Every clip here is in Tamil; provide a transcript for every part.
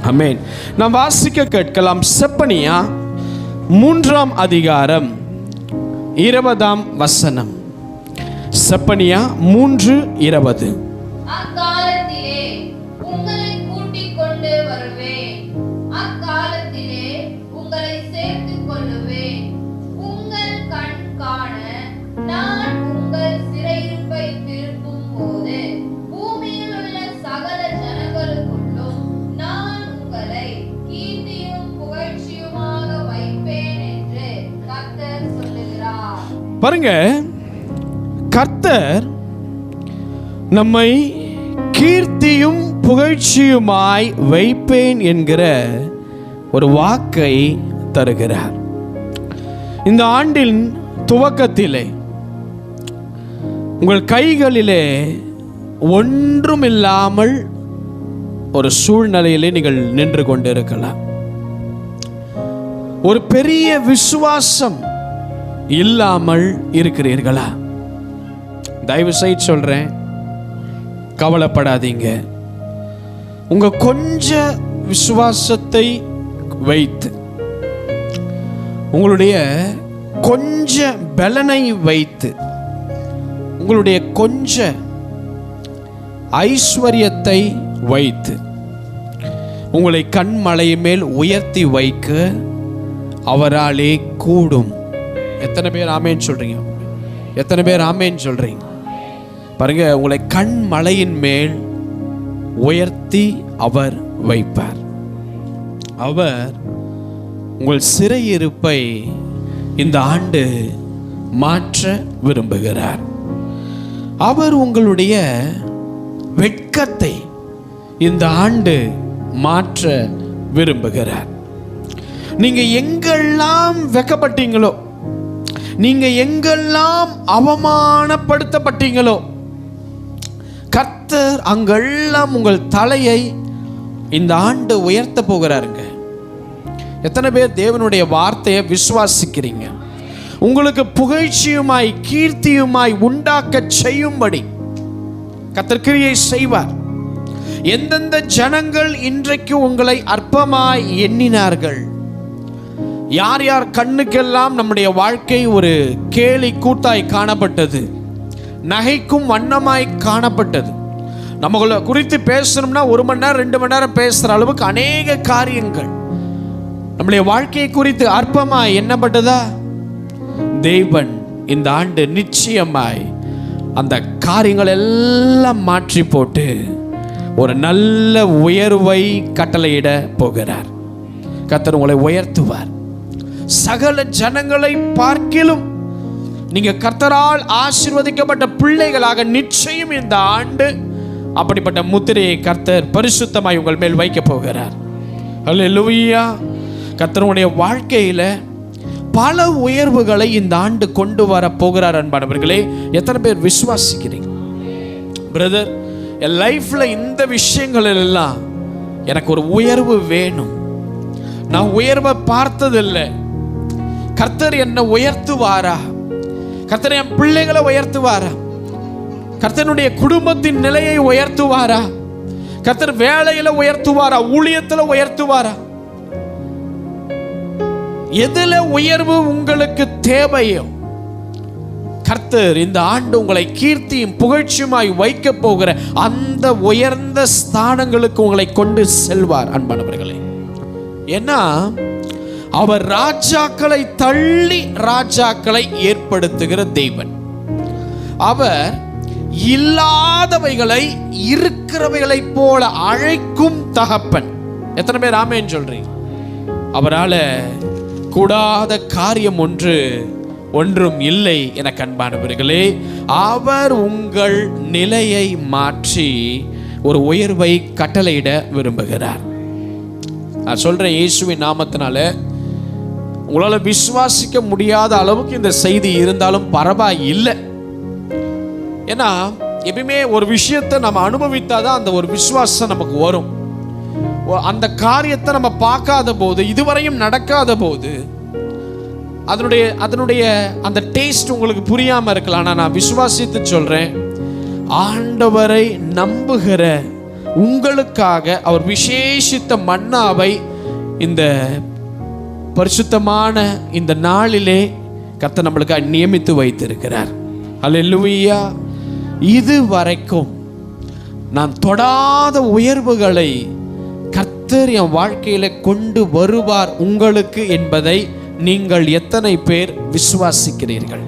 ஆமென். நாம் வாசிக்க கேட்கலாம். செப்பனியா 3ஆம் அதிகாரம் 20ஆம் வசனம். செப்பனியா 3:20. அக்காலத்திலே உங்களை கூட்டிக் கொண்டு வருவேன், அக்காலத்திலே உங்களை சேர்த்துக் கொள்ளுவேன். உங்கள் கண் காண நான் உங்கள் சிறையிருப்பை திருப்பும் போது பூமியில் உள்ள சகல ஜனங்களுக்குள்ளும் நான் உங்களை கீர்த்தியும் புகழ்ச்சியுமாக வைப்பேன் என்று கர்த்தர் சொல்லுகிறார். பாருங்க, கர்த்தர் நம்மை கீர்த்தியும் புகழ்ச்சியுமாய் வைப்பேன் என்கிற ஒரு வாக்கை தருகிறார். இந்த ஆண்டின் துவக்கத்திலே உங்கள் கைகளிலே ஒன்றுமில்லாமல் ஒரு சூழ்நிலையிலே நீங்கள் நின்று கொண்டிருக்கலாம். ஒரு பெரிய விசுவாசம் இல்லாமல் இருக்கிறீர்களா? தயவு செய்து சொல்றேன், கவலைப்படாதீங்க. உங்க கொஞ்ச விசுவாசத்தை வைத்து, உங்களுடைய கொஞ்ச பலனை வைத்து, உங்களுடைய கொஞ்ச ஐஸ்வர்யத்தை வைத்து உங்களை கண்மலை மேல் உயர்த்தி வைக்க அவராலே கூடும். எத்தனை பேர் ஆமேன்னு சொல்றீங்க? எத்தனை பேர் ஆமேன்னு சொல்றீங்க? பாருங்க, உங்களை கண்மலையின் மேல் உயர்த்தி அவர் வைப்பார். அவர் உங்கள் சிறையிருப்பை இந்த ஆண்டு மாற்ற விரும்புகிறார். அவர் உங்களுடைய வெட்கத்தை இந்த ஆண்டு மாற்ற விரும்புகிறார். நீங்க எங்கெல்லாம் வெட்கப்பட்டீங்களோ, நீங்க எங்கெல்லாம் அவமானப்படுத்தப்பட்டீங்களோ, கர்த்தர் அங்கெல்லாம் உங்கள் தலையை இந்த ஆண்டு உயர்த்த போகிறாருங்க. எத்தனை பேர் தேவனுடைய வார்த்தையை விசுவாசிக்கிறீங்க? உங்களுக்கு புகழ்ச்சியுமாய் கீர்த்தியுமாய் உண்டாக்க செய்யும்படி கர்த்தர் கிரியை செய்வார். எந்தெந்த ஜனங்கள் இன்றைக்கு உங்களை அற்பமாய் எண்ணினார்கள், யார் யார் கண்ணுக்கெல்லாம் நம்முடைய வாழ்க்கை ஒரு கேலி கூத்தாய் காணப்பட்டது, நகைக்கும் வண்ணமாய் காணப்பட்டது, நம்மளை குறித்து பேசணும்னா 1 மணி நேரம் 2 மணி நேரம் பேசுகிற அளவுக்கு அநேக காரியங்கள் நம்முடைய வாழ்க்கையை குறித்து அற்பமாய் எண்ணப்பட்டதா? தேவன் இந்த ஆண்டு நிச்சயமாய் அந்த காரியங்கள் எல்லாம் மாற்றி போட்டு ஒரு நல்ல உயர்வை கட்டளையிட போகிறார். கர்த்தர் உங்களை உயர்த்துவார். சகல ஜனங்களை பார்க்கிலும் நீங்க கர்த்தரால் ஆசீர்வதிக்கப்பட்ட பிள்ளைகளாக நிச்சயம் இந்த ஆண்டு அப்படிப்பட்ட முத்திரையை கர்த்தர் பரிசுத்தமாய் உங்கள் மேல் வைக்க போகிறார். அல்லேலூயா. கர்த்தருடைய வாழ்க்கையில பல உயர்வுகளை இந்த ஆண்டு கொண்டு வர போகிறார். அன்பானவர்களே, எத்தனை பேர் விசுவாசிக்கிறீங்க? பிரதர், என் லைஃப்ல இந்த விஷயங்கள் எல்லாம் எனக்கு ஒரு உயர்வு வேணும், நான் உயர்வை பார்த்ததில்லை, கர்த்தர் என்னை உயர்த்துவாரா, கர்த்தர் என் பிள்ளைகளை உயர்த்துவாரா, கர்த்தனுடைய குடும்பத்தின் நிலையை உயர்த்துவாரா, கர்த்தர் வேலையில உயர்த்துவாரா, ஊழியத்தில் உயர்த்துவாரா, எதுல உயர்வு உங்களுக்கு தேவையோ கர்த்தர் இந்த ஆண்டு உங்களை கீர்த்தியும் புகழ்ச்சியுமாய் வைக்க போகிற அந்த உயர்ந்த ஸ்தானங்களுக்கு உங்களை கொண்டு செல்வார். அன்பானவர்களே, ஏன்னா அவர் ராஜாக்களை தள்ளி ராஜாக்களை ஏற்படுத்துகிற தேவன். அவர் இல்லாதவைகளை இருக்கிறவைகளை போல அழைக்கும் தகப்பன். எத்தனை பேர் ஆமென் சொல்றீங்க? அவரால் கூடாத காரியம் ஒன்றும் இல்லை. என அன்பானவர்களே, அவர் உங்கள் நிலையை மாற்றி ஒரு உயர்வை கட்டளையிட விரும்புகிறார். நான் சொல்றேன், இயேசுவின் நாமத்தினால உங்களால் விசுவாசிக்க முடியாத அளவுக்கு இந்த செய்தி இருந்தாலும் பரவாயில்லை. ஏன்னா எப்பயுமே ஒரு விஷயத்தை நம்ம அனுபவித்தாதான் அந்த ஒரு விசுவாசம் நமக்கு வரும். அந்த காரியத்தை நம்ம பார்க்காத போது, இதுவரையும் நடக்காத போது அதனுடைய அந்த டேஸ்ட் உங்களுக்கு புரியாம இருக்கலாம். ஆனால் நான் விசுவாசித்து சொல்றேன், ஆண்டவரை நம்புகிற உங்களுக்காக அவர் விசேஷித்த மன்னாவை இந்த பரிசுத்தமான இந்த நாளிலே கர்த்தர் நம்மளுக்கு நியமித்து வைத்திருக்கிறார். அல்லேலூயா. இது வரைக்கும் நான் தொடாத உயர்வுகளை கர்த்தர் என் வாழ்க்கையில கொண்டு வருவார் உங்களுக்கு என்பதை நீங்கள் எத்தனை பேர் விசுவாசிக்கிறீர்கள்?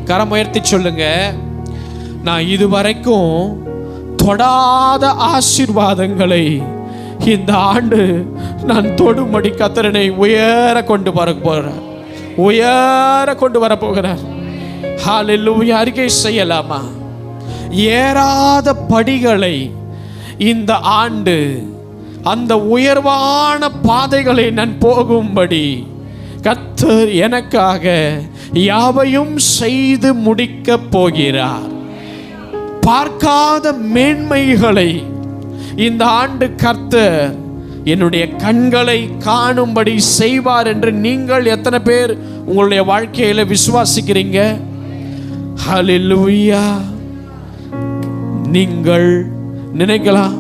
கரம் உயர்த்தி சொல்லுங்க. நான் இதுவரைக்கும் தொடாத ஆசீர்வாதங்களை இந்த ஆண்டு நான் தொடும்படி கர்த்தரனை உயர கொண்டு வர போகிறார், உயர கொண்டு வர போகிறார். ஹல்லேலூயா. அறிக்கை செய்யலாமா? ஏறாத படிகளை இந்த ஆண்டு அந்த உயர்வான பாதைகளை நான் போகும்படி கர்த்தர் எனக்காக யாவையும் செய்து முடிக்க போகிறார். பார்க்காத மேன்மைகளை இந்த ஆண்டு கர்த்தர் என்னுடைய கண்களை காணும்படி செய்வார் என்று நீங்கள் எத்தனை பேர் உங்களுடைய வாழ்க்கையில விசுவாசிக்கிறீங்க? ஹல்லேலூயா. நீங்கள் நினைக்கலாம்,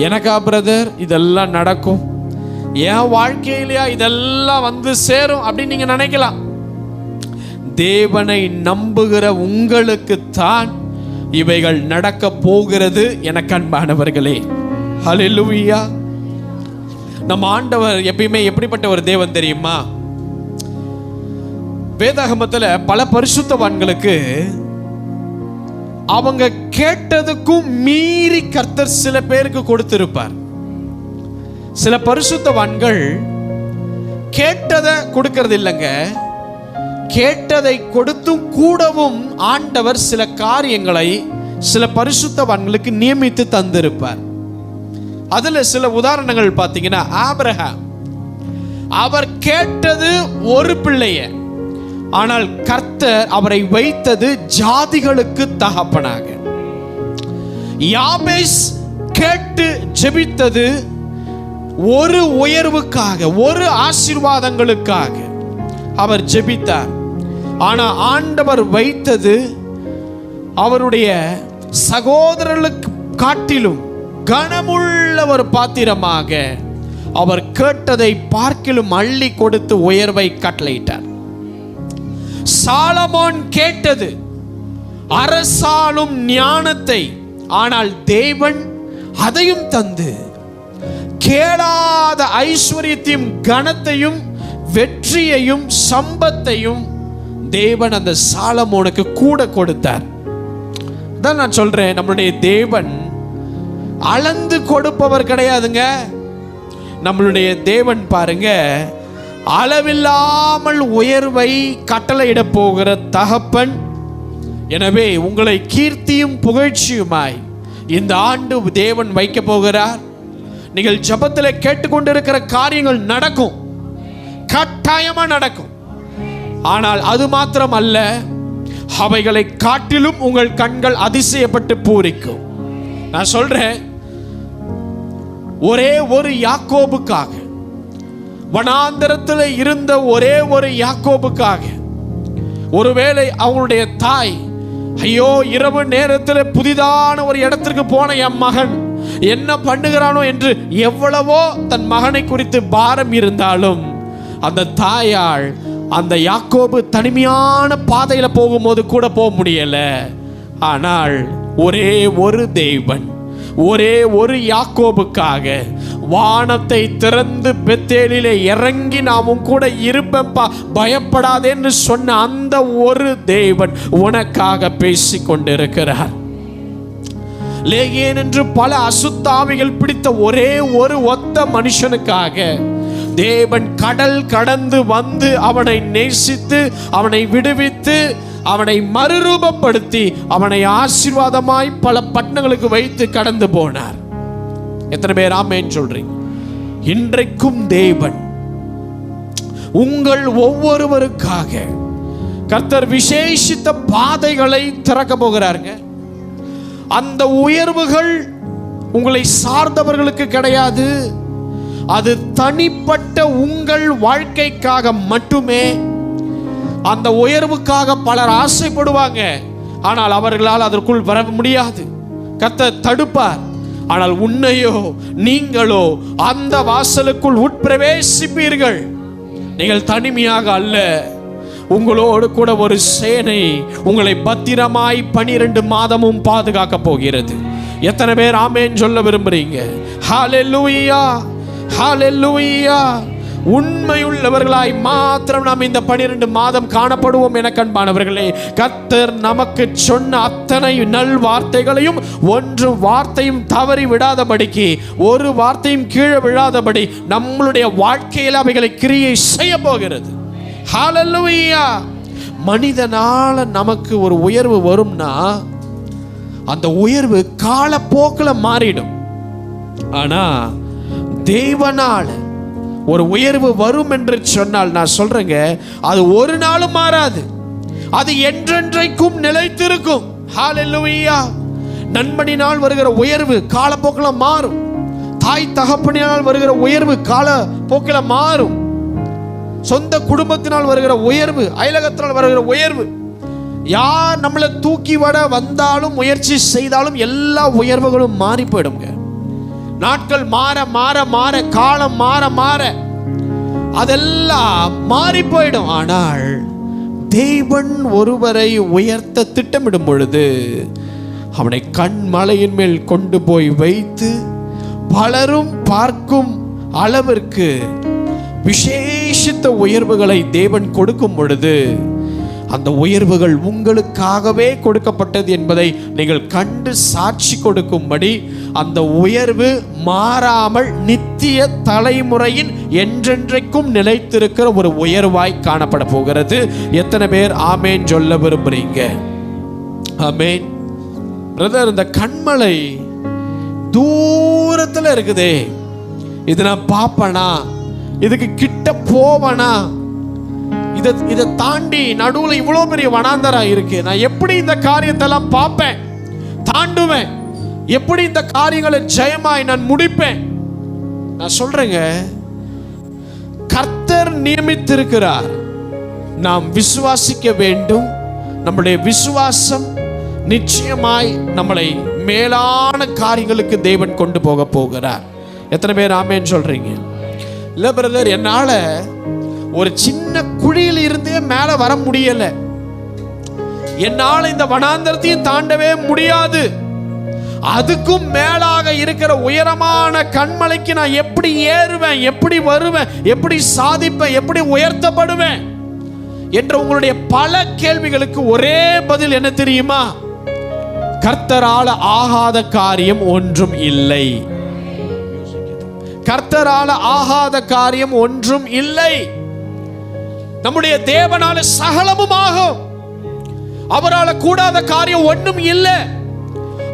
எனக்கா பிரதர் இதெல்லாம் நடக்கும், என் வாழ்க்கையிலையா இதெல்லாம் வந்து சேரும் அப்படின்னு நீங்க நினைக்கலாம். தேவனை நம்புகிற உங்களுக்குத்தான் இவைகள் நடக்க போகிறது எனக்கு அன்பானவர்களே. ஹல்லேலூயா. நம்ம ஆண்டவர் எப்பயுமே எப்படிப்பட்ட ஒரு தேவன் தெரியுமா? வேதாகமத்தில் பல பரிசுத்தவான்களுக்கு அவங்க கேட்டதுக்கும் மீறி கர்த்தர் சில பேருக்கு கொடுத்திருப்பார். சில பரிசுத்தவான்கள் கேட்டதை கொடுக்கிறது இல்லைங்க, கேட்டதை கொடுத்தும் கூடவும் ஆண்டவர் சில காரியங்களை சில பரிசுத்தவான்களுக்கு நியமித்து தந்திருப்பார். அதுல சில உதாரணங்கள் பார்த்தீங்கன்னா, ஆபிரகாம் அவர் கேட்டது ஒரு பிள்ளைய, ஆனால் கர்த்தர் அவரை வைத்தது ஜாதிகளுக்கு தகப்பனாக. யாபேஸ் கேட்டு ஜெபித்தது ஒரு உயர்வுக்காக, ஒரு ஆசீர்வாதங்களுக்காக அவர் ஜெபித்தார். ஆனா ஆண்டவர் வைத்தது அவருடைய சகோதரர்களுக்கு காட்டிலும் கனமுள்ள ஒரு பாத்திரமாக அவர் கேட்டதை பார்க்கிலும் அள்ளி கொடுத்து உயர்வை கட்டளையிட்டார். சாலமோன் கேட்டது அரசாளும் ஞானத்தை, ஆனால் தேவன் அதையும் தந்து கேளாத ஐஸ்வர்யத்தையும் கனத்தையும் வெற்றியையும் சம்பத்தையும் தேவன் அந்த சாலமோனுக்கு கூட கொடுத்தார். தான் நான் சொல்றேன், நம்மளுடைய தேவன் அளந்து கொடுப்பவர் கிடையாதுங்க. நம்மளுடைய தேவன் பாருங்க, அளவில்லாமல் உயர்வை கட்டளையிட போகிற தகப்பன். எனவே உங்களை கீர்த்தியும் புகழ்ச்சியுமாய் இந்த ஆண்டு தேவன் வைக்க போகிறார். நீங்கள் ஜெபத்தில் கேட்டுக்கொண்டிருக்கிற காரியங்கள் நடக்கும், கட்டாயமா நடக்கும். ஆனால் அது மாத்திரம் அல்ல, அவைகளை காட்டிலும் உங்கள் கண்கள் அதிசயப்பட்டு பூரிக்கும். நான் சொல்றேன், ஒரே ஒரு யாக்கோபுக்காக, வனாந்தரத்தில் இருந்த ஒரே ஒரு யாக்கோபுக்காக, ஒருவேளை அவங்களுடைய தாய், ஐயோ இரவு நேரத்தில் புதிதான ஒரு இடத்திற்கு போன என் மகன் என்ன பண்ணுகிறானோ என்று எவ்வளவோ தன் மகனை குறித்து பாரம் இருந்தாலும், அந்த தாயால் அந்த யாக்கோபு தனிமையான பாதையில போகும்போது கூட போக முடியல. ஆனால் ஒரே ஒரு தேவன், ஒரே ஒரு யாக்கோபுக்காக வானத்தை திறந்து பெத்தேலிலே இறங்கி நாமும் கூட இருப்பேன்பா, பயப்படாதேன்னு சொன்ன அந்த ஒரு தேவன் உனக்காக பேசிக் கொண்டிருக்கிறார். லேகியன் என்று பல அசுத்தாவிகள் பிடித்த ஒரே ஒரு ஒத்த மனுஷனுக்காக தேவன் கடல் கடந்து வந்து அவனை நேசித்து அவனை விடுவித்து அவனை மறுரூபப்படுத்தி அவனை ஆசீர்வாதமாய் பல பட்டணங்களுக்கு வைத்து கடந்து போனார். எத்தனை பேர் ஆமென் சொல்றீங்க? இன்றைக்கும் தேவன் உங்கள் ஒவ்வொருவருக்காக கர்த்தர் விசேஷித்த பாதைகளை திறக்க போகிறாருங்க. அந்த உயர்வுகள் உங்களை சார்ந்தவர்களுக்கு கிடையாது, அது தனிப்பட்ட உங்கள் வாழ்க்கைக்காக மட்டுமே. அந்த உயர்வுக்காக பலர் ஆசைப்படுவாங்க, ஆனால் அவர்களால் அதற்குள் வர முடியாது. கர்த்தர் தடுப்பார். ஆனால் உன்னையோ நீங்களோ அந்த வாசலுக்குள் உட்பிரவேசிப்பீர்கள். நீங்கள் தனிமையாக அல்ல, உங்களோடு கூட ஒரு சேனை உங்களை பத்திரமாய் 12 மாதமும் பாதுகாக்க போகிறது. எத்தனை பேர் ஆமென் சொல்ல விரும்புறீங்க? ஹல்லேலூயா, ஹல்லேலூயா. உண்மையுள்ளவர்களாய் மாத்திரம் நாம் இந்த 12 மாதம் காணப்படுவோம் என கண்பானவர்களே. கர்த்தர் நமக்கு சொன்ன அத்தனை நல் வார்த்தைகளையும் ஒன்று வார்த்தையும் தவறி விடாதபடிக்கு, ஒரு வார்த்தையும் கீழே விழாதபடி நம்மளுடைய வாழ்க்கையில் அவைகளை கிரியை செய்ய போகிறது. ஹல்லேலூயா. மனிதனால நமக்கு ஒரு உயர்வு வரும்னா அந்த உயர்வு காலப்போக்கில் மாறிடும். ஆனா தேவனால் ஒரு உயர்வு வரும் என்று சொன்னால் நான் சொல்றேங்க, அது ஒரு நாளும் மாறாது, அது என்றென்றைக்கும் நிலைத்திருக்கும். ஹல்லேலூயா. நண்பனினால் வருகிற உயர்வு காலப்போக்கில் மாறும். தாய் தகப்பனினால் வருகிற உயர்வு காலப்போக்கில் மாறும். சொந்த குடும்பத்தினால் வருகிற உயர்வு, அயலகத்தினால் வருகிற உயர்வு, யார் நம்மளை தூக்கி வர வந்தாலும் முயற்சி செய்தாலும் எல்லா உயர்வுகளும் மாறி போயிடுங்க. நாட்கள் மாற மாற மாற, காலம் மாற மாற அதெல்லாம் மாறி போயிடும். ஆனால் தேவன் ஒருவரை உயர்த்த திட்டமிடும் பொழுது அவனை கண்மலையின் மேல் கொண்டு போய் வைத்து பலரும் பார்க்கும் அளவிற்கு விசேஷித்த உயர்வுகளை தேவன் கொடுக்கும் பொழுது அந்த உயர்வுகள் உங்களுக்காகவே கொடுக்கப்பட்டது என்பதை நீங்கள் கண்டு சாட்சி கொடுக்கும்படி அந்த உயர்வு மாறாமல் நித்திய தலைமுறையின் என்றென்றைக்கும் நிலைத்திருக்கிற ஒரு உயர்வாய் காணப்பட போகிறது. எத்தனை பேர் ஆமேன் சொல்ல விரும்புறீங்க? ஆமேன். பிரதர், இந்த கண்மலை தூரத்தில் இருக்குதே, இது நான் பார்ப்பனா? இதுக்கு கிட்ட போவனா? இதை தாண்டி நடுவில் இவ்வளோ பெரிய வனாந்தரம் இருக்கு, நான் எப்படி இந்த காரியத்தை எல்லாம் பார்ப்பேன், தாண்டுவேன்? எப்படி இந்த காரியங்களை ஜெயமாய் நான் முடிப்பேன்? நான் சொல்றேங்க, கர்த்தர் நியமித்திருக்கிறார், நாம் விசுவாசிக்க வேண்டும். நம்முடைய விசுவாசம் நிச்சயமாய் நம்மளை மேலான காரியங்களுக்கு தேவன் கொண்டு போக போகிறார். எத்தனை பேர் ஆமேன்னு சொல்றீங்க? இல்லை பிரதர், என்னால ஒரு சின்ன குழியில் இருந்தே மேல வர முடியல, என்னால இந்த வனாந்தரத்தையும் தாண்டவே முடியாது, அதுக்கும் மேலாக இருக்கிற உயரமான கண்மலைக்கு நான் எப்படி ஏறுவேன், எப்படி வருவேன், எப்படி சாதிப்பேன், எப்படி உயர்த்தப்படுவேன் என்ற உங்களுடைய பல கேள்விகளுக்கு ஒரே பதில் என்ன தெரியுமா? கர்த்தரால் ஆகாத காரியம் ஒன்றும் இல்லை. கர்த்தரால் ஆகாத காரியம் ஒன்றும் இல்லை. நம்முடைய தேவனால சகலமும் ஆகும். அவரால் கூடாத காரியம் ஒன்றும் இல்லை.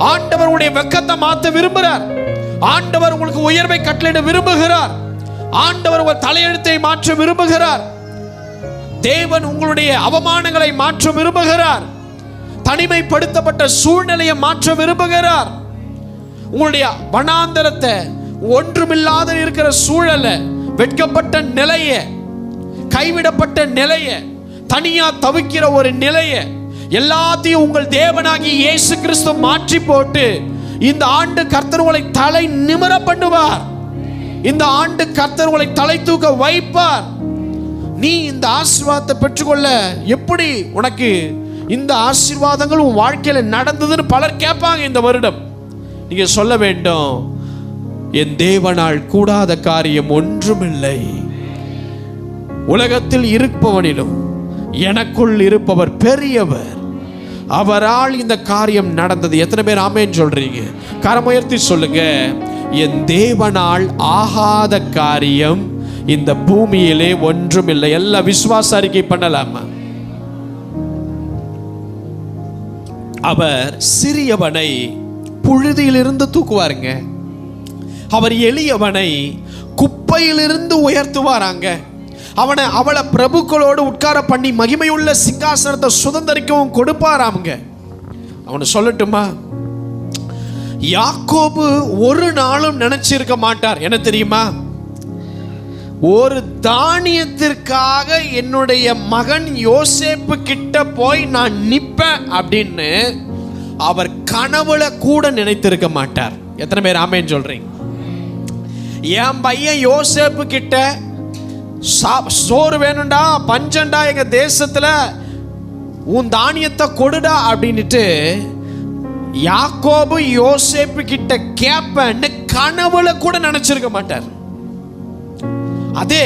ஆண்டவர் உங்களுடைய வெட்கத்தை மாற்ற விரும்புகிறார். ஆண்டவர் உங்களுக்கு உயர்வை கட்டளையிட விரும்புகிறார். ஆண்டவர் உங்கள் தலையெழுத்தை மாற்ற விரும்புகிறார். தேவன் உங்களுடைய அவமானங்களை மாற்ற விரும்புகிறார். தனிமைப்படுத்தப்பட்ட சூழ்நிலையை மாற்ற விரும்புகிறார். உங்களுடைய வனாந்தரத்தை, ஒன்றுமில்லாத இருக்கிற சூழலை, வெட்கப்பட்ட நிலையை, கைவிடப்பட்ட நிலையை, தனியா தவிக்கிற ஒரு நிலையை எல்லாத்தையும் உங்கள் தேவனாகி இயேசு கிறிஸ்து மாற்றி போட்டு இந்த ஆண்டு கர்த்தர் உங்களை தலை நிமிர பண்ணுவார். இந்த ஆண்டு கர்த்தர் உங்களை தலை தூக்க வைப்பார். நீ இந்த ஆசீர்வாதத்தை பெற்றுக்கொள்ள எப்படி உனக்கு இந்த ஆசீர்வாதங்கள் உன் வாழ்க்கையில நடந்ததுன்னு பலர் கேட்பாங்க. இந்த வருடம் நீங்க சொல்ல வேண்டும், என் தேவனால் கூடாத காரியம் ஒன்றுமில்லை. உலகத்தில் இருப்பவனிலும் எனக்குள் இருப்பவர் பெரியவர், அவரால் இந்த காரியம் நடந்தது. எத்தனை பேர் ஆமேன் சொல்றீங்க? கரமுயர்த்தி சொல்லுங்க, என் தேவனால் ஆகாத காரியம் இந்த பூமியிலே ஒன்றுமில்லை. எல்லாம் விசுவாச அறிக்கை பண்ணலாமா? அவர் சிறியவனை புழுதியிலிருந்து தூக்குவாருங்க. அவர் எளியவனை குப்பையிலிருந்து உயர்த்துவாராங்க. அவளை பிரபுக்களோடு உட்கார பண்ணி மகிமையுள்ள சிங்காசனத்தை சுதந்திரிக்கவும் கொடுப்பாராங்க. அவனை சொல்லட்டுமா, யாக்கோபு ஒரு நாளும் நினைச்சிருக்க மாட்டார். என்ன தெரியுமா? ஒரு தானியத்திற்காக என்னுடைய மகன் யோசேப்பு கிட்ட போய் நான் நிப்பேன் அப்படின்னு அவர் கனவுல கூட நினைத்திருக்க மாட்டார். எத்தனை பேர் ஆமேன்னு சொல்றீங்க? என் பையன் யோசேப்பு கிட்ட சோறு வேணும்டா, பஞ்சண்டா, எங்க தேசத்துல உன் தானியத்தை கொடுடா அப்படின்னுட்டு யாக்கோபு யோசேப்பு கிட்ட கேப்பன்னு கனவுல கூட நினைச்சிருக்க மாட்டார். அதே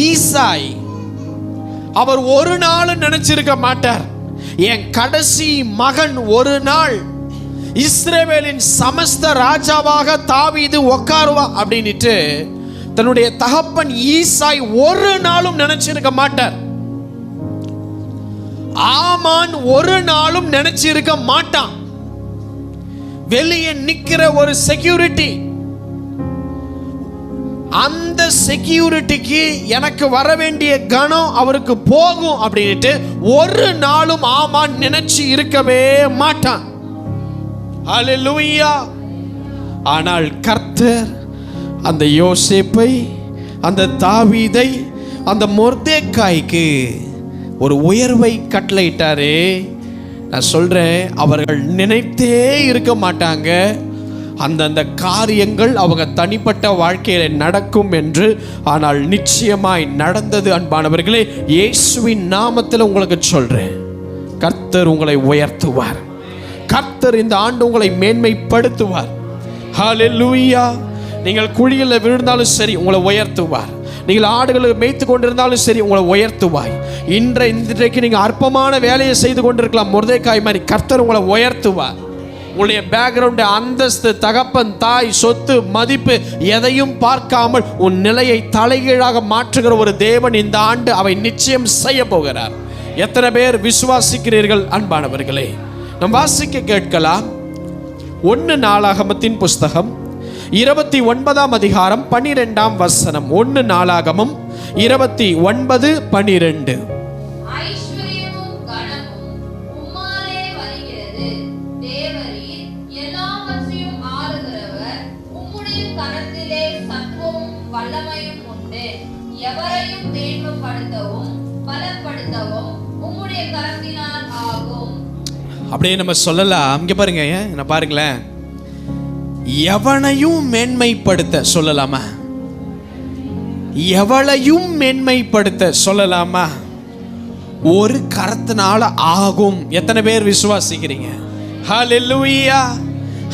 ஈசாய் அவர் ஒரு நாள் நினைச்சிருக்க மாட்டார், என் கடைசி மகன் ஒரு நாள் இஸ்ரவேலின் சமஸ்த ராஜாவாக தாவீது உட்காருவா அப்படின்னுட்டு தன்னுடைய தகப்பன் ஈசாய் ஒரு நாளும் நினைச்சிருக்க மாட்டார். ஆமான் ஒரு நாளும் நினைச்சிருக்க மாட்டான். வெளியே நிக்கிற ஒரு செக்யூரிட்டி, அந்த செக்யூரிட்டிக்கு எனக்கு வர வேண்டிய கணம் அவருக்கு போகும் அப்படின்ட்டு ஒரு நாளும் ஆமான் நினைச்சு இருக்கவே மாட்டான். ஹல்லேலூயா. ஆனால் கர்த்தர் அந்த யோசேப்பை, அந்த தாவீதை, அந்த மொர்தெக்காய்க்கு ஒரு உயர்வை கட்டளையிட்டாரே. நான் சொல்றேன், அவர்கள் நினைத்தே இருக்க மாட்டாங்க அந்தந்த காரியங்கள் அவங்க தனிப்பட்ட வாழ்க்கையில் நடக்கும் என்று. ஆனால் நிச்சயமாய் நடந்தது. அன்பானவர்களே, இயேசுவின் நாமத்தில் உங்களுக்கு சொல்றேன், கர்த்தர் உங்களை உயர்த்துவார். கர்த்தர் இந்த ஆண்டு உங்களை மேன்மைப்படுத்துவார். ஹல்லேலூயா. நீங்கள் குழியில் விழுந்தாலும் சரி உங்களை உயர்த்துவார். நீங்கள் ஆடுகளை மேய்த்து கொண்டிருந்தாலும் சரி உங்களை உயர்த்துவாய். இன்றைக்கு நீங்கள் அற்பமான வேலையை செய்து கொண்டிருக்கலாம், மொர்தெக்காய் மாதிரி, கர்த்தர் உங்களை உயர்த்துவார். உங்களுடைய பேக்ரவுண்ட், அந்தஸ்து, தகப்பன், தாய், சொத்து, மதிப்பு எதையும் பார்க்காமல் உன் நிலையை தலைகீழாக மாற்றுகிற ஒரு தேவன் இந்த ஆண்டு அவை நிச்சயம் செய்ய போகிறார். எத்தனை பேர் விசுவாசிக்கிறீர்கள் அன்பானவர்களே? நம் வாசிக்க கேட்கலாம். 1 நாளாகமத்தின் புஸ்தகம் 29ஆம் அதிகாரம் 12ஆம் வசனம். 1 நாளாகமம் 29:12. ஐஸ்வரியமும் கனமும் உம்மாலே வருகிறது. தேவரீர் எல்லாவற்றையும் ஆளுகிறவர். உம்முடைய கரத்திலே சத்துவமும் வல்லமையும் உண்டு. எவரையும் மேன்மைப்படுத்தவும் பலப்படுத்தவும் உம்முடைய கரத்தினால் ஆகும். அப்படியே நம்ம சொல்லலாம். இங்க பாருங்க, என்ன பாருங்களேன், எவனையும் மேன்மைப்படுத்த சொல்லலாமா? எவளையும் மேன்மைப்படுத்த சொல்லலாமா? ஒரு கரத்தினால ஆகும். எத்தனை பேர் விசுவாசிக்கிறீங்க? ஹல்லேலூயா,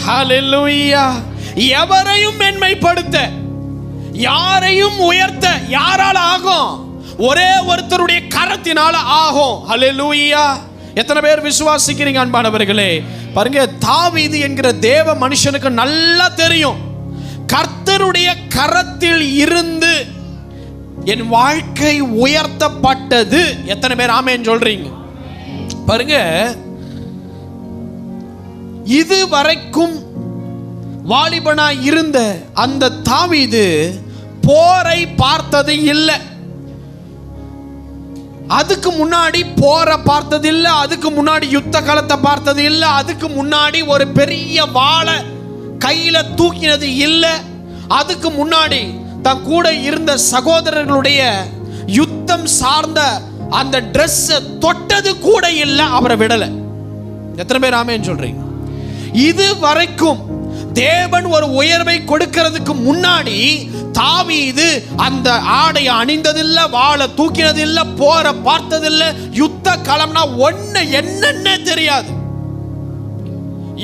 ஹல்லேலூயா. எவரையும் மேன்மைப்படுத்த, யாரையும் உயர்த்த யாரால ஆகும்? ஒரே ஒருத்தருடைய கரத்தினால ஆகும். ஹல்லேலூயா. எத்தனை பேர் விசுவாசிக்கிறீங்க அன்பானவர்களே? பாருங்க, தாவீது என்கிற தேவ மனுஷனுக்கு நல்லா தெரியும், கர்த்தருடைய கரத்தில் இருந்து என் வாழ்க்கை உயர்த்தப்பட்டது. எத்தனை பேர் ஆமென் சொல்றீங்க? பாருங்க, இது வரைக்கும் வாலிபனாய் இருந்த அந்த தாவீது போரை பார்த்தது இல்லை. அதுக்கு முன்னாடி போற பார்த்தது இல்லை, அதுக்கு முன்னாடி யுத்த காலத்தை பார்த்தது இல்லை, அதுக்கு முன்னாடி ஒரு பெரிய வாளை கையில தூக்கினது இல்லை, அதுக்கு முன்னாடி தன் கூட இருந்த சகோதரர்களுடைய யுத்தம் சார்ந்த அந்த டிரெஸ் தொட்டது கூட இல்லை, அவரை விடல. எத்தனை பேர் ஆமென் சொல்றீங்க? இது வரைக்கும் தேவன் ஒரு உயர்வை கொடுக்கிறதுக்கு முன்னாடி தாவீது அந்த ஆடையை அணிந்ததில்லை, வாளை தூக்கினதில்லை, போற பார்த்ததில்லை, யுத்த களம்னா ஒண்ணு என்னன்னு தெரியாது,